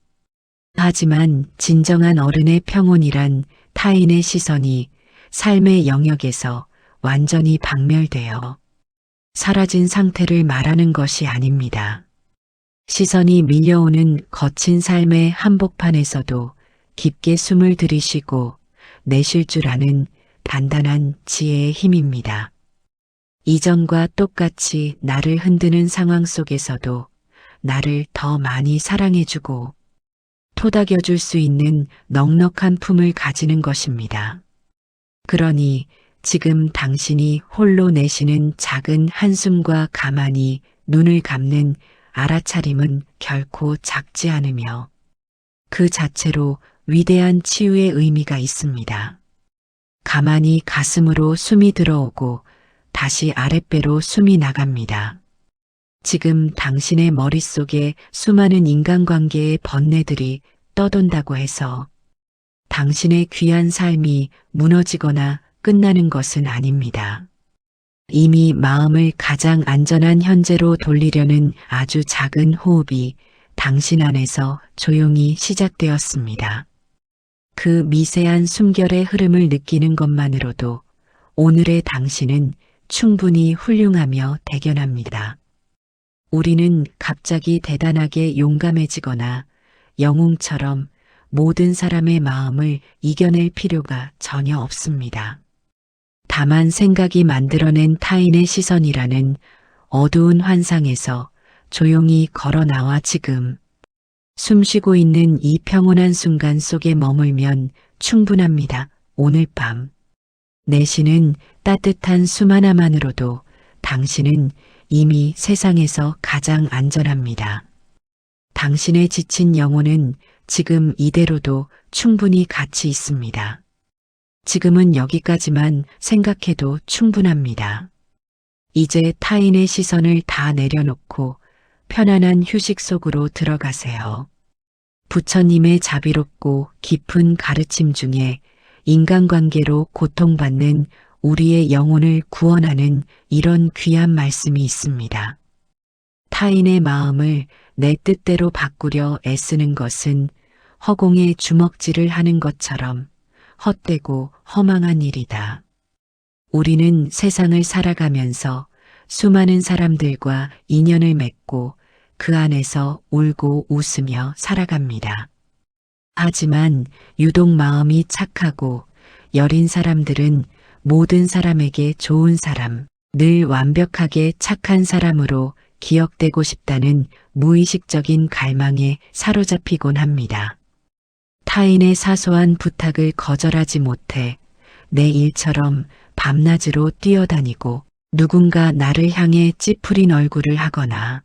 하지만 진정한 어른의 평온이란 타인의 시선이 삶의 영역에서 완전히 박멸되어 사라진 상태를 말하는 것이 아닙니다. 시선이 밀려오는 거친 삶의 한복판에서도 깊게 숨을 들이쉬고 내쉴 줄 아는 단단한 지혜의 힘입니다. 이전과 똑같이 나를 흔드는 상황 속에서도 나를 더 많이 사랑해주고 토닥여줄 수 있는 넉넉한 품을 가지는 것입니다. 그러니 지금 당신이 홀로 내쉬는 작은 한숨과 가만히 눈을 감는 알아차림은 결코 작지 않으며 그 자체로 위대한 치유의 의미가 있습니다. 가만히 가슴으로 숨이 들어오고 다시 아랫배로 숨이 나갑니다. 지금 당신의 머릿속에 수많은 인간관계의 번뇌들이 떠돈다고 해서 당신의 귀한 삶이 무너지거나 끝나는 것은 아닙니다. 이미 마음을 가장 안전한 현재로 돌리려는 아주 작은 호흡이 당신 안에서 조용히 시작되었습니다. 그 미세한 숨결의 흐름을 느끼는 것만으로도 오늘의 당신은 충분히 훌륭하며 대견합니다. 우리는 갑자기 대단하게 용감해지거나 영웅처럼 모든 사람의 마음을 이겨낼 필요가 전혀 없습니다. 다만 생각이 만들어낸 타인의 시선이라는 어두운 환상에서 조용히 걸어 나와 지금 숨쉬고 있는 이 평온한 순간 속에 머물면 충분합니다. 오늘 밤 내쉬는 따뜻한 숨 하나만으로도 당신은 이미 세상에서 가장 안전합니다. 당신의 지친 영혼은 지금 이대로도 충분히 가치 있습니다. 지금은 여기까지만 생각해도 충분합니다. 이제 타인의 시선을 다 내려놓고 편안한 휴식 속으로 들어가세요. 부처님의 자비롭고 깊은 가르침 중에 인간관계로 고통받는 우리의 영혼을 구원하는 이런 귀한 말씀이 있습니다. 타인의 마음을 내 뜻대로 바꾸려 애쓰는 것은 허공에 주먹질을 하는 것처럼 헛되고 허망한 일이다. 우리는 세상을 살아가면서 수많은 사람들과 인연을 맺고 그 안에서 울고 웃으며 살아갑니다. 하지만 유독 마음이 착하고 여린 사람들은 모든 사람에게 좋은 사람, 늘 완벽하게 착한 사람으로 기억되고 싶다는 무의식적인 갈망에 사로잡히곤 합니다. 타인의 사소한 부탁을 거절하지 못해 내 일처럼 밤낮으로 뛰어다니고 누군가 나를 향해 찌푸린 얼굴을 하거나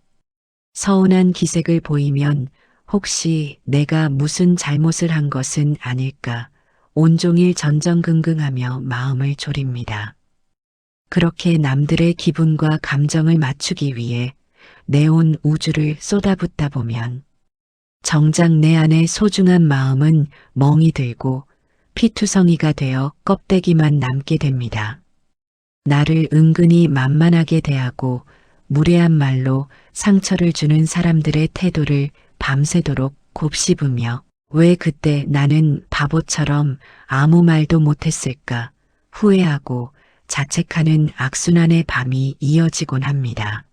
서운한 기색을 보이면 혹시 내가 무슨 잘못을 한 것은 아닐까 온종일 전전긍긍하며 마음을 졸입니다. 그렇게 남들의 기분과 감정을 맞추기 위해 내 온 우주를 쏟아붓다 보면 정작 내 안의 소중한 마음은 멍이 들고 피투성이가 되어 껍데기만 남게 됩니다. 나를 은근히 만만하게 대하고 무례한 말로 상처를 주는 사람들의 태도를 밤새도록 곱씹으며 왜 그때 나는 바보처럼 아무 말도 못했을까 후회하고 자책하는 악순환의 밤이 이어지곤 합니다.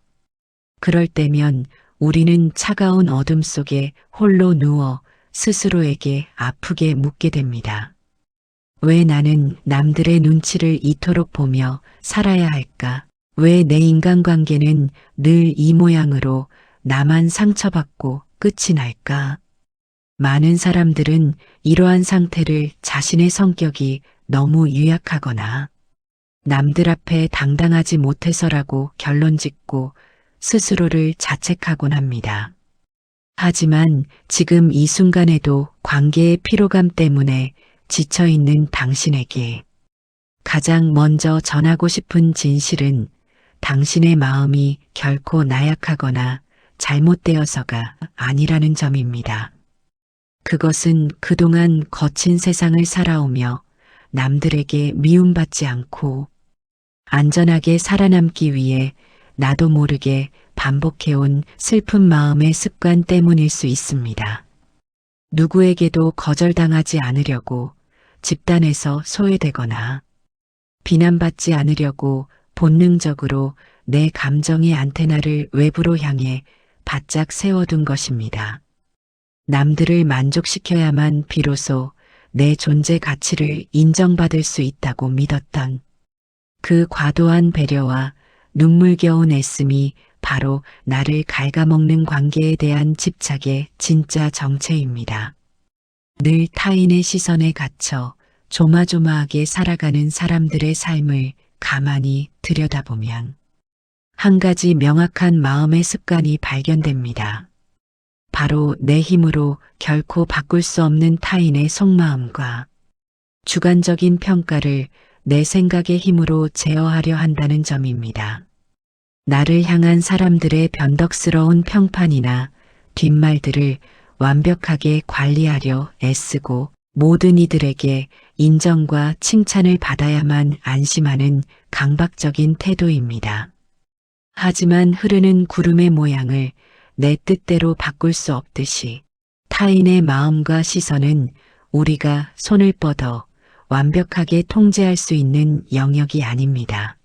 그럴 때면 우리는 차가운 어둠 속에 홀로 누워 스스로에게 아프게 묻게 됩니다. 왜 나는 남들의 눈치를 이토록 보며 살아야 할까? 왜 내 인간관계는 늘 이 모양으로 나만 상처받고 끝이 날까? 많은 사람들은 이러한 상태를 자신의 성격이 너무 유약하거나 남들 앞에 당당하지 못해서라고 결론 짓고 스스로를 자책하곤 합니다. 하지만 지금 이 순간에도 관계의 피로감 때문에 지쳐있는 당신에게 가장 먼저 전하고 싶은 진실은 당신의 마음이 결코 나약하거나 잘못되어서가 아니라는 점입니다. 그것은 그동안 거친 세상을 살아오며 남들에게 미움받지 않고 안전하게 살아남기 위해 나도 모르게 반복해온 슬픈 마음의 습관 때문일 수 있습니다. 누구에게도 거절당하지 않으려고 집단에서 소외되거나 비난받지 않으려고 본능적으로 내 감정의 안테나를 외부로 향해 바짝 세워둔 것입니다. 남들을 만족시켜야만 비로소 내 존재 가치를 인정받을 수 있다고 믿었던 그 과도한 배려와 눈물겨운 애씀이 바로 나를 갉아먹는 관계에 대한 집착의 진짜 정체입니다. 늘 타인의 시선에 갇혀 조마조마하게 살아가는 사람들의 삶을 가만히 들여다보면 한 가지 명확한 마음의 습관이 발견됩니다. 바로 내 힘으로 결코 바꿀 수 없는 타인의 속마음과 주관적인 평가를 내 생각의 힘으로 제어하려 한다는 점입니다. 나를 향한 사람들의 변덕스러운 평판이나 뒷말들을 완벽하게 관리하려 애쓰고 모든 이들에게 인정과 칭찬을 받아야만 안심하는 강박적인 태도입니다. 하지만 흐르는 구름의 모양을 내 뜻대로 바꿀 수 없듯이 타인의 마음과 시선은 우리가 손을 뻗어 완벽하게 통제할 수 있는 영역이 아닙니다.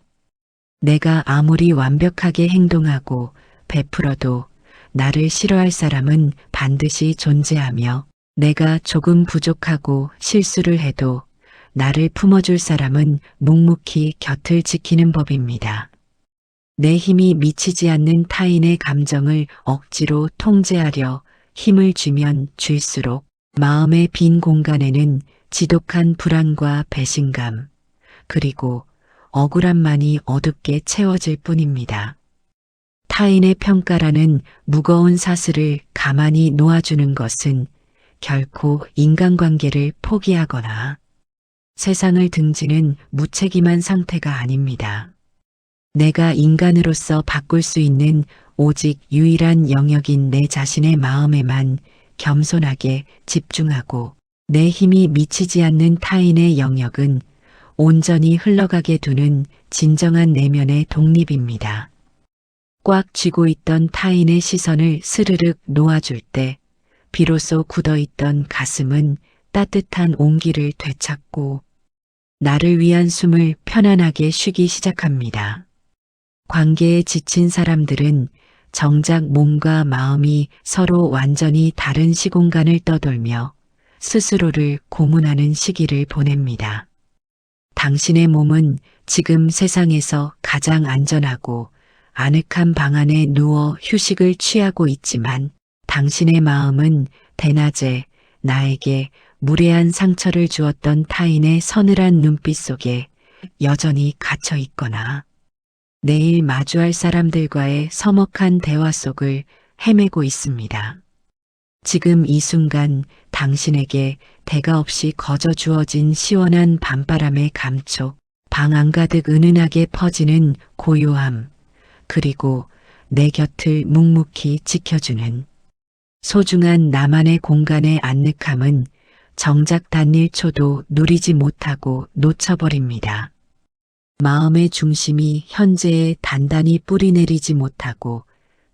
내가 아무리 완벽하게 행동하고 베풀어도 나를 싫어할 사람은 반드시 존재하며 내가 조금 부족하고 실수를 해도 나를 품어줄 사람은 묵묵히 곁을 지키는 법입니다. 내 힘이 미치지 않는 타인의 감정을 억지로 통제하려 힘을 주면 줄수록 마음의 빈 공간에는 지독한 불안과 배신감, 그리고 억울함만이 어둡게 채워질 뿐입니다. 타인의 평가라는 무거운 사슬을 가만히 놓아주는 것은 결코 인간관계를 포기하거나 세상을 등지는 무책임한 상태가 아닙니다. 내가 인간으로서 바꿀 수 있는 오직 유일한 영역인 내 자신의 마음에만 겸손하게 집중하고 내 힘이 미치지 않는 타인의 영역은 온전히 흘러가게 두는 진정한 내면의 독립입니다. 꽉 쥐고 있던 타인의 시선을 스르륵 놓아줄 때 비로소 굳어있던 가슴은 따뜻한 온기를 되찾고 나를 위한 숨을 편안하게 쉬기 시작합니다. 관계에 지친 사람들은 정작 몸과 마음이 서로 완전히 다른 시공간을 떠돌며 스스로를 고문하는 시기를 보냅니다. 당신의 몸은 지금 세상에서 가장 안전하고 아늑한 방 안에 누워 휴식을 취하고 있지만 당신의 마음은 대낮에 나에게 무례한 상처를 주었던 타인의 서늘한 눈빛 속에 여전히 갇혀 있거나 내일 마주할 사람들과의 서먹한 대화 속을 헤매고 있습니다. 지금 이 순간 당신에게 대가 없이 거저 주어진 시원한 밤바람의 감촉, 방 안가득 은은하게 퍼지는 고요함, 그리고 내 곁을 묵묵히 지켜주는 소중한 나만의 공간의 안늑함은 정작 단 1초도 누리지 못하고 놓쳐버립니다. 마음의 중심이 현재에 단단히 뿌리내리지 못하고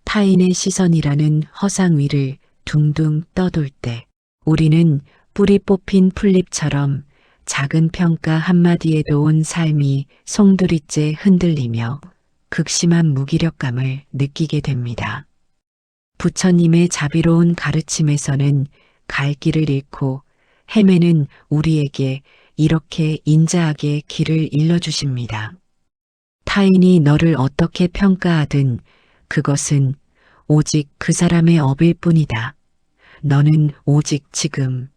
타인의 시선이라는 허상 위를 둥둥 떠돌 때 우리는 뿌리 뽑힌 풀잎처럼 작은 평가 한마디에도 온 삶이 송두리째 흔들리며 극심한 무기력감을 느끼게 됩니다. 부처님의 자비로운 가르침에서는 갈 길을 잃고 헤매는 우리에게 이렇게 인자하게 길을 일러주십니다. 타인이 너를 어떻게 평가하든 그것은 오직 그 사람의 업일 뿐이다. 너는 오직 지금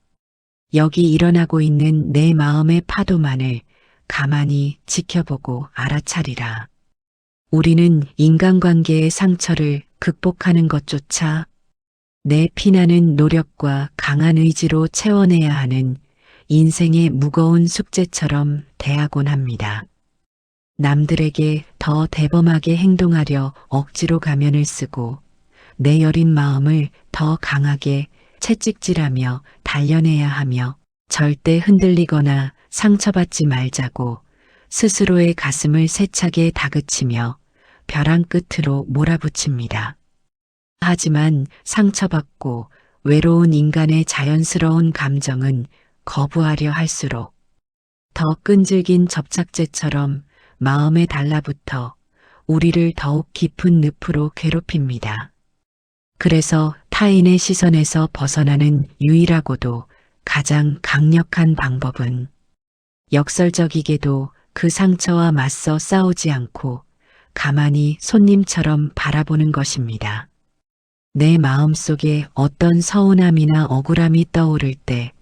여기 일어나고 있는 내 마음의 파도만을 가만히 지켜보고 알아차리라. 우리는 인간관계의 상처를 극복하는 것조차 내 피나는 노력과 강한 의지로 채워내야 하는 인생의 무거운 숙제처럼 대하곤 합니다. 남들에게 더 대범하게 행동하려 억지로 가면을 쓰고 내 여린 마음을 더 강하게 채찍질하며 단련해야 하며 절대 흔들리거나 상처받지 말자고 스스로의 가슴을 세차게 다그치며 벼랑 끝으로 몰아붙입니다. 하지만 상처받고 외로운 인간의 자연스러운 감정은 거부하려 할수록 더 끈질긴 접착제처럼 마음에 달라붙어 우리를 더욱 깊은 늪으로 괴롭힙니다. 그래서 타인의 시선에서 벗어나는 유일하고도 가장 강력한 방법은 역설적이게도 그 상처와 맞서 싸우지 않고 가만히 손님처럼 바라보는 것입니다. 내 마음속에 어떤 서운함이나 억울함이 떠오를 때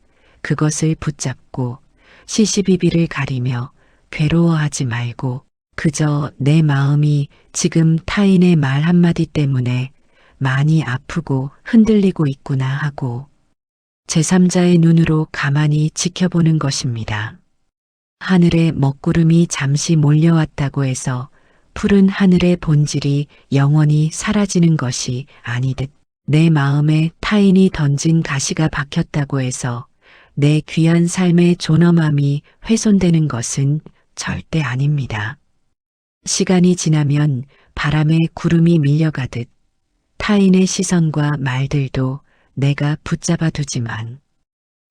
그것을 붙잡고 시시비비를 가리며 괴로워하지 말고 그저 내 마음이 지금 타인의 말 한마디 때문에 많이 아프고 흔들리고 있구나 하고 제3자의 눈으로 가만히 지켜보는 것입니다. 하늘에 먹구름이 잠시 몰려왔다고 해서 푸른 하늘의 본질이 영원히 사라지는 것이 아니듯 내 마음에 타인이 던진 가시가 박혔다고 해서 내 귀한 삶의 존엄함이 훼손되는 것은 절대 아닙니다. 시간이 지나면 바람에 구름이 밀려가듯 타인의 시선과 말들도 내가 붙잡아 두지만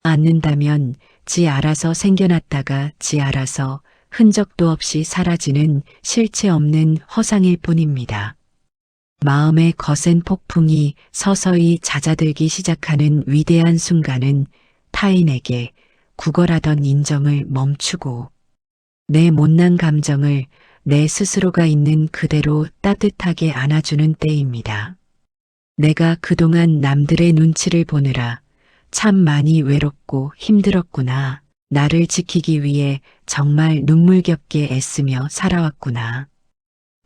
않는다면 지 알아서 생겨났다가 지 알아서 흔적도 없이 사라지는 실체 없는 허상일 뿐입니다. 마음의 거센 폭풍이 서서히 잦아들기 시작하는 위대한 순간은 타인에게 구걸하던 인정을 멈추고 내 못난 감정을 내 스스로가 있는 그대로 따뜻하게 안아주는 때입니다. 내가 그동안 남들의 눈치를 보느라 참 많이 외롭고 힘들었구나. 나를 지키기 위해 정말 눈물겹게 애쓰며 살아왔구나.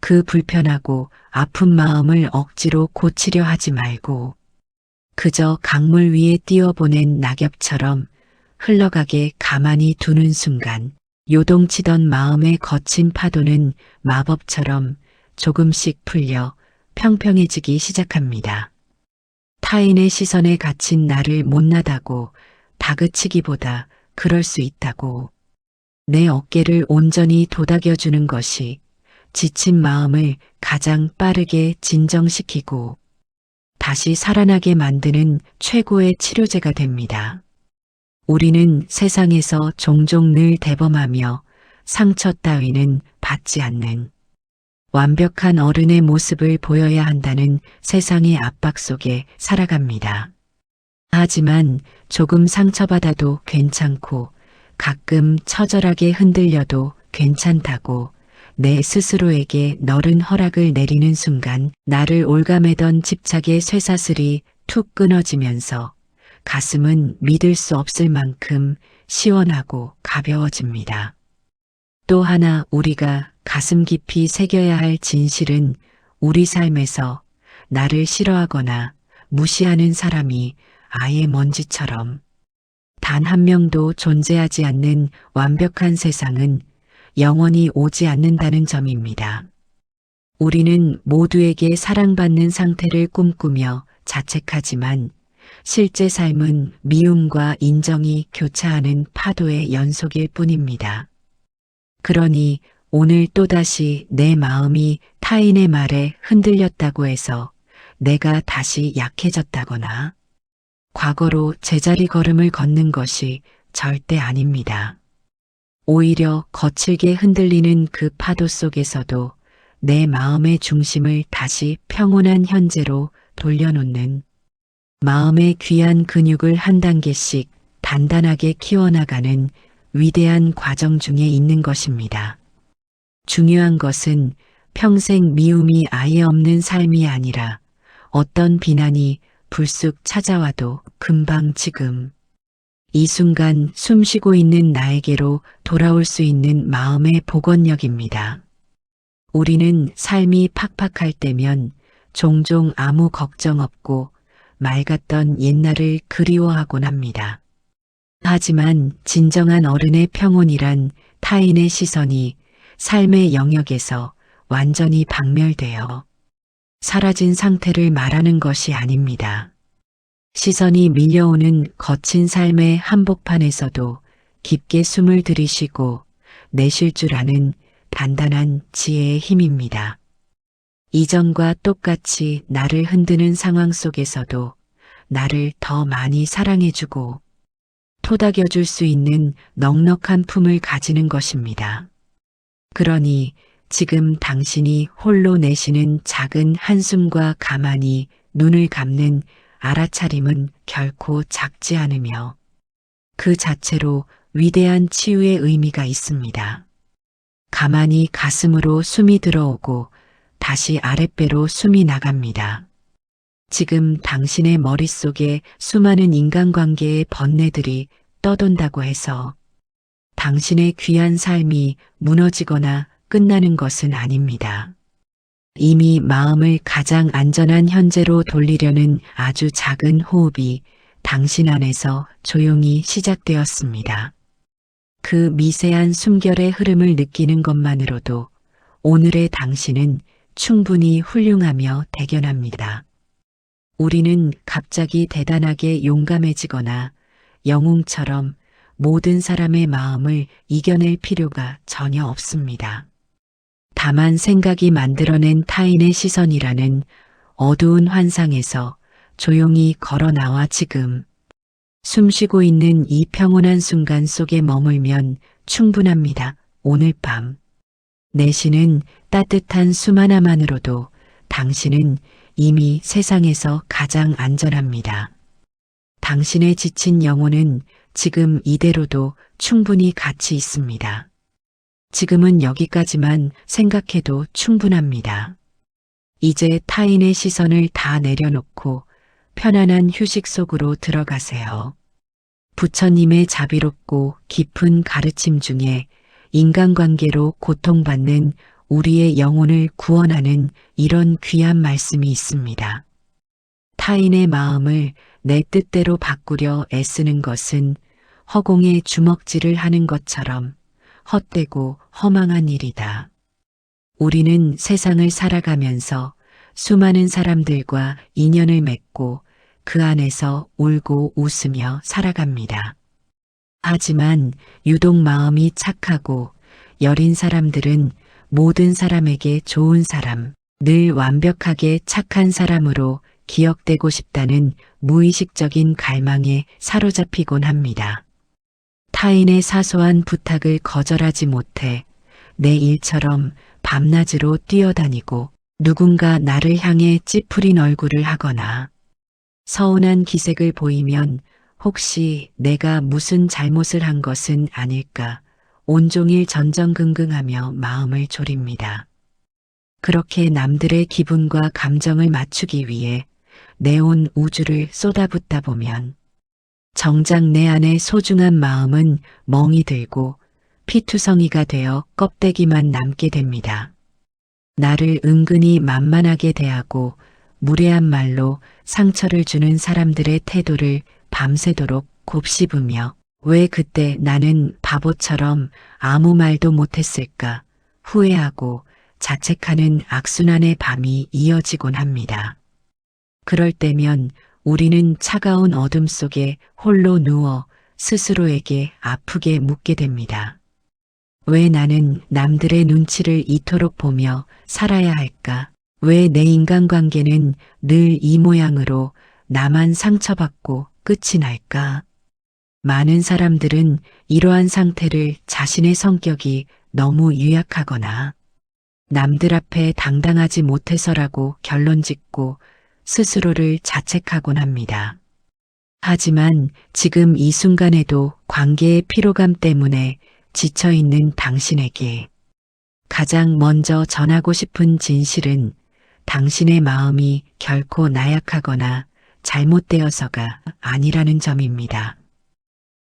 그 불편하고 아픈 마음을 억지로 고치려 하지 말고 그저 강물 위에 띄워보낸 낙엽처럼 흘러가게 가만히 두는 순간 요동치던 마음의 거친 파도는 마법처럼 조금씩 풀려 평평해지기 시작합니다. 타인의 시선에 갇힌 나를 못나다고 다그치기보다 그럴 수 있다고 내 어깨를 온전히 도닥여주는 것이 지친 마음을 가장 빠르게 진정시키고 다시 살아나게 만드는 최고의 치료제가 됩니다. 우리는 세상에서 종종 늘 대범하며 상처 따위는 받지 않는 완벽한 어른의 모습을 보여야 한다는 세상의 압박 속에 살아갑니다. 하지만 조금 상처받아도 괜찮고 가끔 처절하게 흔들려도 괜찮다고 내 스스로에게 너른 허락을 내리는 순간 나를 올가매던 집착의 쇠사슬이 툭 끊어지면서 가슴은 믿을 수 없을 만큼 시원하고 가벼워집니다. 또 하나 우리가 가슴 깊이 새겨야 할 진실은 우리 삶에서 나를 싫어하거나 무시하는 사람이 아예 먼지처럼 단 한 명도 존재하지 않는 완벽한 세상은 영원히 오지 않는다는 점입니다. 우리는 모두에게 사랑받는 상태를 꿈꾸며 자책하지만 실제 삶은 미움과 인정이 교차하는 파도의 연속일 뿐입니다. 그러니 오늘 또다시 내 마음이 타인의 말에 흔들렸다고 해서 내가 다시 약해졌다거나 과거로 제자리 걸음을 걷는 것이 절대 아닙니다. 오히려 거칠게 흔들리는 그 파도 속에서도 내 마음의 중심을 다시 평온한 현재로 돌려놓는, 마음의 귀한 근육을 한 단계씩 단단하게 키워나가는 위대한 과정 중에 있는 것입니다. 중요한 것은 평생 미움이 아예 없는 삶이 아니라 어떤 비난이 불쑥 찾아와도 금방 지금 이 순간 숨쉬고 있는 나에게로 돌아올 수 있는 마음의 복원력입니다. 우리는 삶이 팍팍할 때면 종종 아무 걱정 없고 맑았던 옛날을 그리워하곤 합니다. 하지만 진정한 어른의 평온이란 타인의 시선이 삶의 영역에서 완전히 박멸되어 사라진 상태를 말하는 것이 아닙니다. 시선이 밀려오는 거친 삶의 한복판에서도 깊게 숨을 들이쉬고 내쉴 줄 아는 단단한 지혜의 힘입니다. 이전과 똑같이 나를 흔드는 상황 속에서도 나를 더 많이 사랑해주고 토닥여줄 수 있는 넉넉한 품을 가지는 것입니다. 그러니 지금 당신이 홀로 내쉬는 작은 한숨과 가만히 눈을 감는 알아차림은 결코 작지 않으며 그 자체로 위대한 치유의 의미가 있습니다. 가만히 가슴으로 숨이 들어오고 다시 아랫배로 숨이 나갑니다. 지금 당신의 머릿속에 수많은 인간관계의 번뇌들이 떠돈다고 해서 당신의 귀한 삶이 무너지거나 끝나는 것은 아닙니다. 이미 마음을 가장 안전한 현재로 돌리려는 아주 작은 호흡이 당신 안에서 조용히 시작되었습니다. 그 미세한 숨결의 흐름을 느끼는 것만으로도 오늘의 당신은 충분히 훌륭하며 대견합니다. 우리는 갑자기 대단하게 용감해지거나 영웅처럼 모든 사람의 마음을 이겨낼 필요가 전혀 없습니다. 다만 생각이 만들어낸 타인의 시선이라는 어두운 환상에서 조용히 걸어 나와 지금 숨쉬고 있는 이 평온한 순간 속에 머물면 충분합니다. 오늘 밤 내쉬는 따뜻한 숨 하나만으로도 당신은 이미 세상에서 가장 안전합니다. 당신의 지친 영혼은 지금 이대로도 충분히 가치 있습니다. 지금은 여기까지만 생각해도 충분합니다. 이제 타인의 시선을 다 내려놓고 편안한 휴식 속으로 들어가세요. 부처님의 자비롭고 깊은 가르침 중에 인간관계로 고통받는 우리의 영혼을 구원하는 이런 귀한 말씀이 있습니다. 타인의 마음을 내 뜻대로 바꾸려 애쓰는 것은 허공에 주먹질을 하는 것처럼 헛되고 허망한 일이다. 우리는 세상을 살아가면서 수많은 사람들과 인연을 맺고 그 안에서 울고 웃으며 살아갑니다. 하지만 유독 마음이 착하고 여린 사람들은 모든 사람에게 좋은 사람, 늘 완벽하게 착한 사람으로 기억되고 싶다는 무의식적인 갈망에 사로잡히곤 합니다. 타인의 사소한 부탁을 거절하지 못해 내 일처럼 밤낮으로 뛰어다니고 누군가 나를 향해 찌푸린 얼굴을 하거나 서운한 기색을 보이면 혹시 내가 무슨 잘못을 한 것은 아닐까 온종일 전전긍긍하며 마음을 졸입니다. 그렇게 남들의 기분과 감정을 맞추기 위해 내 온 우주를 쏟아붓다 보면 정작 내 안의 소중한 마음은 멍이 들고 피투성이가 되어 껍데기만 남게 됩니다. 나를 은근히 만만하게 대하고 무례한 말로 상처를 주는 사람들의 태도를 밤새도록 곱씹으며 왜 그때 나는 바보처럼 아무 말도 못했을까 후회하고 자책하는 악순환의 밤이 이어지곤 합니다. 그럴 때면 우리는 차가운 어둠 속에 홀로 누워 스스로에게 아프게 묻게 됩니다. 왜 나는 남들의 눈치를 이토록 보며 살아야 할까? 왜 내 인간관계는 늘 이 모양으로 나만 상처받고 끝이 날까? 많은 사람들은 이러한 상태를 자신의 성격이 너무 유약하거나 남들 앞에 당당하지 못해서라고 결론 짓고 스스로를 자책하곤 합니다. 하지만 지금 이 순간에도 관계의 피로감 때문에 지쳐있는 당신에게 가장 먼저 전하고 싶은 진실은 당신의 마음이 결코 나약하거나 잘못되어서가 아니라는 점입니다.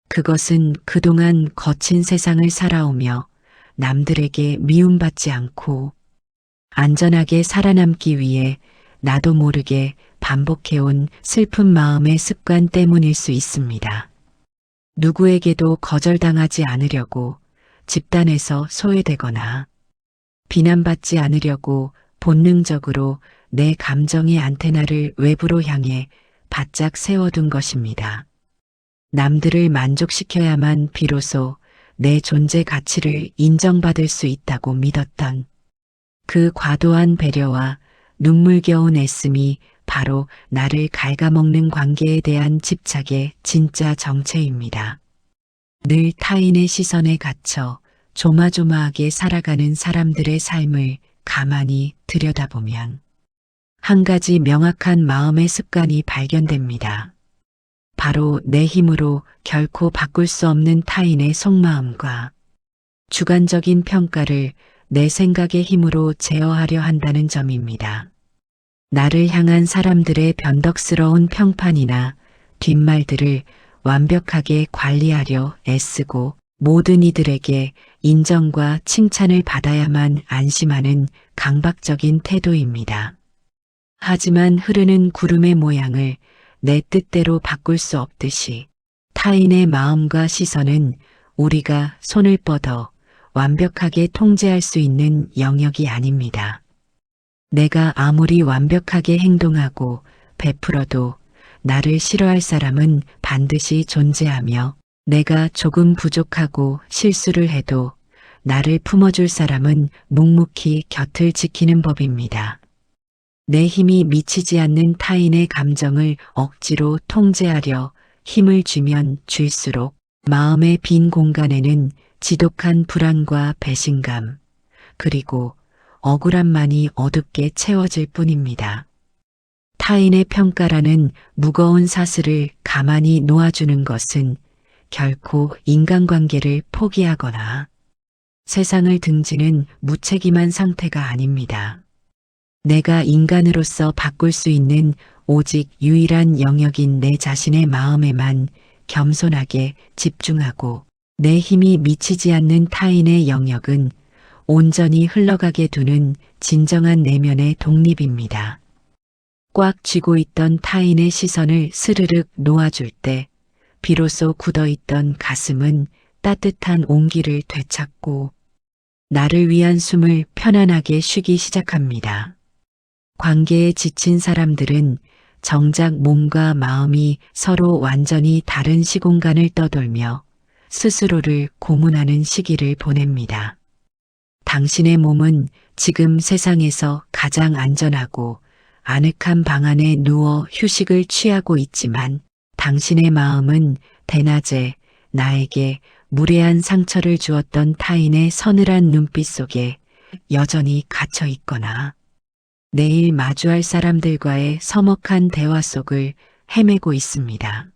그것은 그동안 거친 세상을 살아오며 남들에게 미움받지 않고 안전하게 살아남기 위해 나도 모르게 반복해온 슬픈 마음의 습관 때문일 수 있습니다. 누구에게도 거절당하지 않으려고 집단에서 소외되거나 비난받지 않으려고 본능적으로 내 감정의 안테나를 외부로 향해 바짝 세워둔 것입니다. 남들을 만족시켜야만 비로소 내 존재 가치를 인정받을 수 있다고 믿었던 그 과도한 배려와 눈물겨운 애씀이 바로 나를 갉아먹는 관계에 대한 집착의 진짜 정체입니다. 늘 타인의 시선에 갇혀 조마조마하게 살아가는 사람들의 삶을 가만히 들여다보면 한 가지 명확한 마음의 습관이 발견됩니다. 바로 내 힘으로 결코 바꿀 수 없는 타인의 속마음과 주관적인 평가를 내 생각의 힘으로 제어하려 한다는 점입니다. 나를 향한 사람들의 변덕스러운 평판이나 뒷말들을 완벽하게 관리하려 애쓰고 모든 이들에게 인정과 칭찬을 받아야만 안심하는 강박적인 태도입니다. 하지만 흐르는 구름의 모양을 내 뜻대로 바꿀 수 없듯이 타인의 마음과 시선은 우리가 손을 뻗어 완벽하게 통제할 수 있는 영역이 아닙니다. 내가 아무리 완벽하게 행동하고 베풀어도 나를 싫어할 사람은 반드시 존재하며 내가 조금 부족하고 실수를 해도 나를 품어줄 사람은 묵묵히 곁을 지키는 법입니다. 내 힘이 미치지 않는 타인의 감정을 억지로 통제하려 힘을 주면 줄수록 마음의 빈 공간에는 지독한 불안과 배신감, 그리고 억울함만이 어둡게 채워질 뿐입니다. 타인의 평가라는 무거운 사슬을 가만히 놓아주는 것은 결코 인간관계를 포기하거나 세상을 등지는 무책임한 상태가 아닙니다. 내가 인간으로서 바꿀 수 있는 오직 유일한 영역인 내 자신의 마음에만 겸손하게 집중하고 내 힘이 미치지 않는 타인의 영역은 온전히 흘러가게 두는 진정한 내면의 독립입니다. 꽉 쥐고 있던 타인의 시선을 스르륵 놓아줄 때 비로소 굳어있던 가슴은 따뜻한 온기를 되찾고 나를 위한 숨을 편안하게 쉬기 시작합니다. 관계에 지친 사람들은 정작 몸과 마음이 서로 완전히 다른 시공간을 떠돌며 스스로를 고문하는 시기를 보냅니다. 당신의 몸은 지금 세상에서 가장 안전하고 아늑한 방 안에 누워 휴식을 취하고 있지만 당신의 마음은 대낮에 나에게 무례한 상처를 주었던 타인의 서늘한 눈빛 속에 여전히 갇혀 있거나 내일 마주할 사람들과의 서먹한 대화 속을 헤매고 있습니다.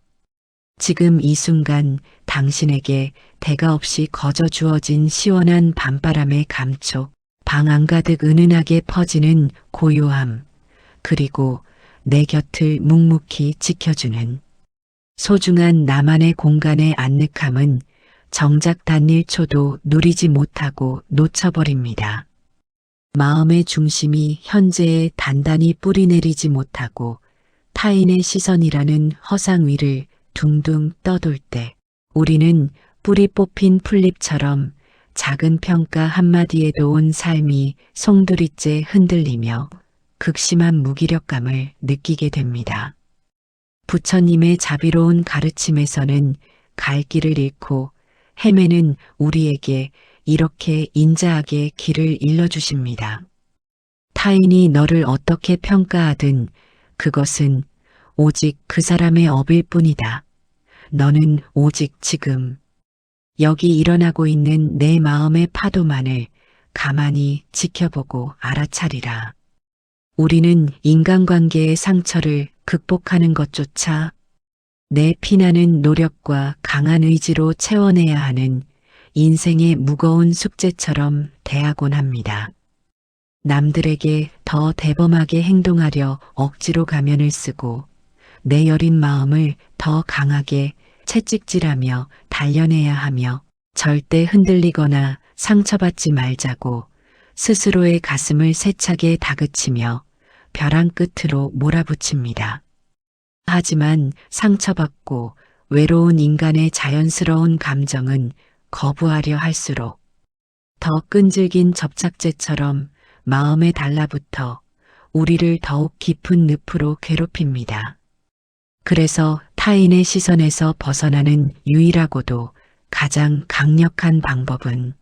지금 이 순간 당신에게 대가 없이 거저 주어진 시원한 밤바람의 감촉, 방 안가득 은은하게 퍼지는 고요함, 그리고 내 곁을 묵묵히 지켜주는 소중한 나만의 공간의 안늑함은 정작 단 1초도 누리지 못하고 놓쳐버립니다. 마음의 중심이 현재에 단단히 뿌리내리지 못하고 타인의 시선이라는 허상 위를 둥둥 떠돌 때 우리는 뿌리 뽑힌 풀잎처럼 작은 평가 한마디에도 온 삶이 송두리째 흔들리며 극심한 무기력감을 느끼게 됩니다. 부처님의 자비로운 가르침에서는 갈 길을 잃고 헤매는 우리에게 이렇게 인자하게 길을 일러주십니다. 타인이 너를 어떻게 평가하든 그것은 오직 그 사람의 업일 뿐이다. 너는 오직 지금 여기 일어나고 있는 내 마음의 파도만을 가만히 지켜보고 알아차리라. 우리는 인간관계의 상처를 극복하는 것조차 내 피나는 노력과 강한 의지로 채워내야 하는 인생의 무거운 숙제처럼 대하곤 합니다. 남들에게 더 대범하게 행동하려 억지로 가면을 쓰고 내 여린 마음을 더 강하게 채찍질하며 단련해야 하며 절대 흔들리거나 상처받지 말자고 스스로의 가슴을 세차게 다그치며 벼랑 끝으로 몰아붙입니다. 하지만 상처받고 외로운 인간의 자연스러운 감정은 거부하려 할수록 더 끈질긴 접착제처럼 마음에 달라붙어 우리를 더욱 깊은 늪으로 괴롭힙니다. 그래서 타인의 시선에서 벗어나는 유일하고도 가장 강력한 방법은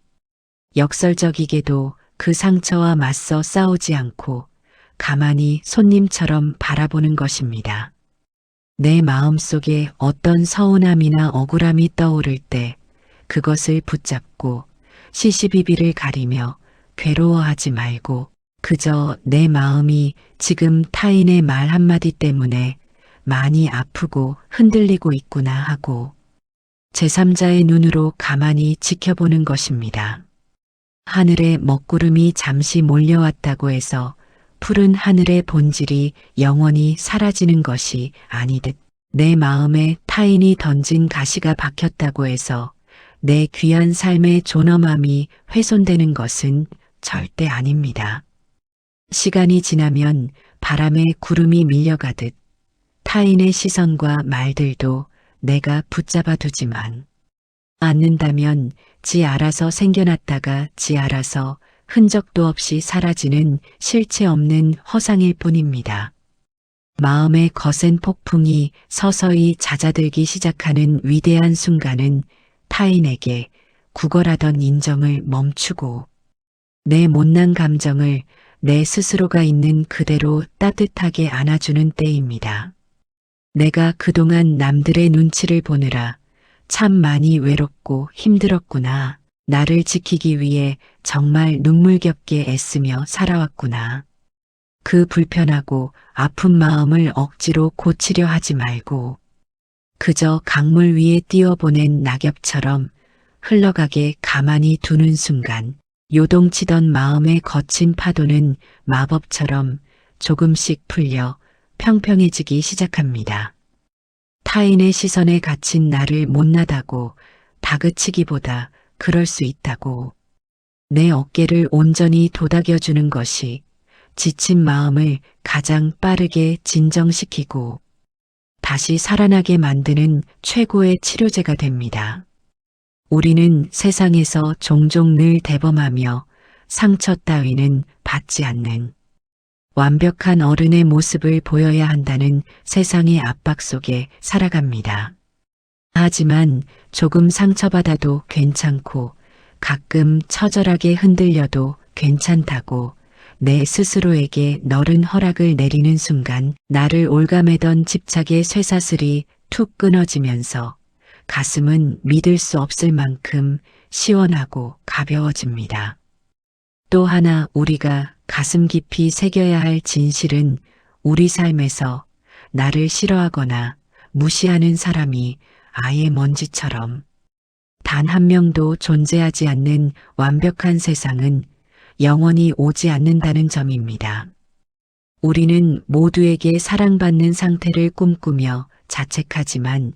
역설적이게도 그 상처와 맞서 싸우지 않고 가만히 손님처럼 바라보는 것입니다. 내 마음속에 어떤 서운함이나 억울함이 떠오를 때 그것을 붙잡고 시시비비를 가리며 괴로워하지 말고 그저 내 마음이 지금 타인의 말 한마디 때문에 많이 아프고 흔들리고 있구나 하고 제3자의 눈으로 가만히 지켜보는 것입니다. 하늘에 먹구름이 잠시 몰려왔다고 해서 푸른 하늘의 본질이 영원히 사라지는 것이 아니듯 내 마음에 타인이 던진 가시가 박혔다고 해서 내 귀한 삶의 존엄함이 훼손되는 것은 절대 아닙니다. 시간이 지나면 바람에 구름이 밀려가듯 타인의 시선과 말들도 내가 붙잡아 두지만 않는다면 지 알아서 생겨났다가 지 알아서 흔적도 없이 사라지는 실체 없는 허상일 뿐입니다. 마음의 거센 폭풍이 서서히 잦아들기 시작하는 위대한 순간은 타인에게 구걸하던 인정을 멈추고 내 못난 감정을 내 스스로가 있는 그대로 따뜻하게 안아주는 때입니다. 내가 그동안 남들의 눈치를 보느라 참 많이 외롭고 힘들었구나. 나를 지키기 위해 정말 눈물겹게 애쓰며 살아왔구나. 그 불편하고 아픈 마음을 억지로 고치려 하지 말고 그저 강물 위에 띄워보낸 낙엽처럼 흘러가게 가만히 두는 순간 요동치던 마음의 거친 파도는 마법처럼 조금씩 풀려 평평해지기 시작합니다. 타인의 시선에 갇힌 나를 못나다고 다그치기보다 그럴 수 있다고 내 어깨를 온전히 도닥여주는 것이 지친 마음을 가장 빠르게 진정시키고 다시 살아나게 만드는 최고의 치료제가 됩니다. 우리는 세상에서 종종 늘 대범하며 상처 따위는 받지 않는 완벽한 어른의 모습을 보여야 한다는 세상의 압박 속에 살아갑니다. 하지만 조금 상처받아도 괜찮고 가끔 처절하게 흔들려도 괜찮다고 내 스스로에게 너른 허락을 내리는 순간 나를 올가매던 집착의 쇠사슬이 툭 끊어지면서 가슴은 믿을 수 없을 만큼 시원하고 가벼워집니다. 또 하나 우리가 가슴 깊이 새겨야 할 진실은 우리 삶에서 나를 싫어하거나 무시하는 사람이 아예 먼지처럼 단 한 명도 존재하지 않는 완벽한 세상은 영원히 오지 않는다는 점입니다. 우리는 모두에게 사랑받는 상태를 꿈꾸며 자책하지만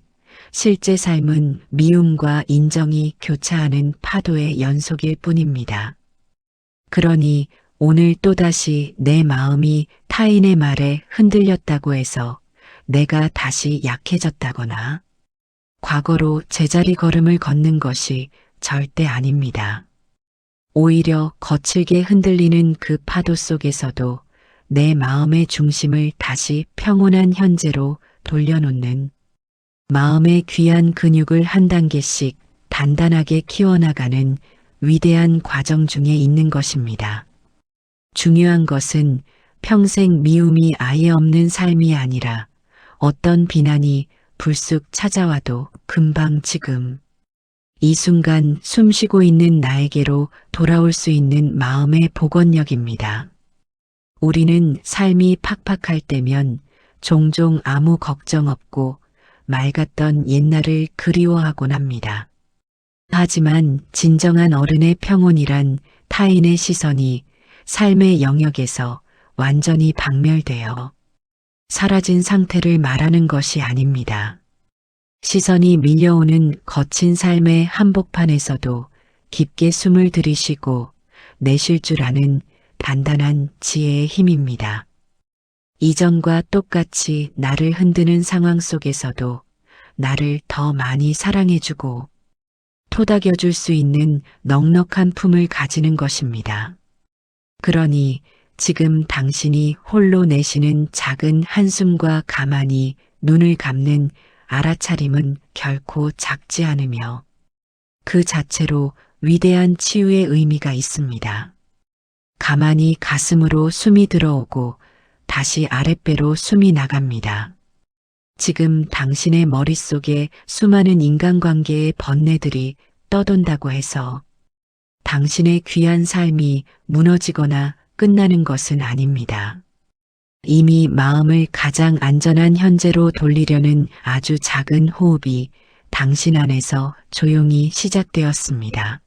실제 삶은 미움과 인정이 교차하는 파도의 연속일 뿐입니다. 그러니 오늘 또다시 내 마음이 타인의 말에 흔들렸다고 해서 내가 다시 약해졌다거나 과거로 제자리 걸음을 걷는 것이 절대 아닙니다. 오히려 거칠게 흔들리는 그 파도 속에서도 내 마음의 중심을 다시 평온한 현재로 돌려놓는 마음의 귀한 근육을 한 단계씩 단단하게 키워나가는 위대한 과정 중에 있는 것입니다. 중요한 것은 평생 미움이 아예 없는 삶이 아니라 어떤 비난이 불쑥 찾아와도 금방 지금 이 순간 숨쉬고 있는 나에게로 돌아올 수 있는 마음의 복원력입니다. 우리는 삶이 팍팍할 때면 종종 아무 걱정 없고 맑았던 옛날을 그리워하곤 합니다. 하지만 진정한 어른의 평온이란 타인의 시선이 삶의 영역에서 완전히 박멸되어 사라진 상태를 말하는 것이 아닙니다. 시선이 밀려오는 거친 삶의 한복판에서도 깊게 숨을 들이쉬고 내쉴 줄 아는 단단한 지혜의 힘입니다. 이전과 똑같이 나를 흔드는 상황 속에서도 나를 더 많이 사랑해주고 토닥여줄 수 있는 넉넉한 품을 가지는 것입니다. 그러니 지금 당신이 홀로 내쉬는 작은 한숨과 가만히 눈을 감는 알아차림은 결코 작지 않으며 그 자체로 위대한 치유의 의미가 있습니다. 가만히 가슴으로 숨이 들어오고 다시 아랫배로 숨이 나갑니다. 지금 당신의 머릿속에 수많은 인간관계의 번뇌들이 떠돈다고 해서 당신의 귀한 삶이 무너지거나 끝나는 것은 아닙니다. 이미 마음을 가장 안전한 현재로 돌리려는 아주 작은 호흡이 당신 안에서 조용히 시작되었습니다.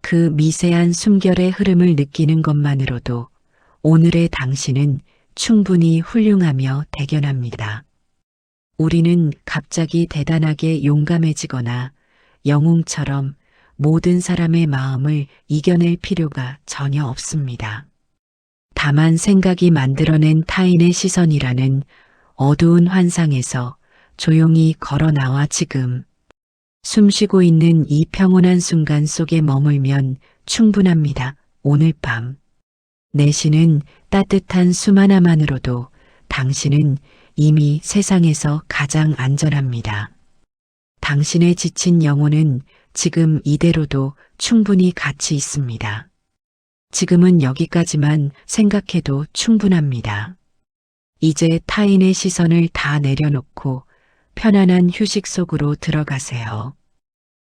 그 미세한 숨결의 흐름을 느끼는 것만으로도 오늘의 당신은 충분히 훌륭하며 대견합니다. 우리는 갑자기 대단하게 용감해지거나 영웅처럼 모든 사람의 마음을 이겨낼 필요가 전혀 없습니다. 다만 생각이 만들어낸 타인의 시선이라는 어두운 환상에서 조용히 걸어 나와 지금 숨쉬고 있는 이 평온한 순간 속에 머물면 충분합니다. 오늘 밤 내쉬는 따뜻한 숨 하나만으로도 당신은 이미 세상에서 가장 안전합니다. 당신의 지친 영혼은 지금 이대로도 충분히 가치 있습니다. 지금은 여기까지만 생각해도 충분합니다. 이제 타인의 시선을 다 내려놓고 편안한 휴식 속으로 들어가세요.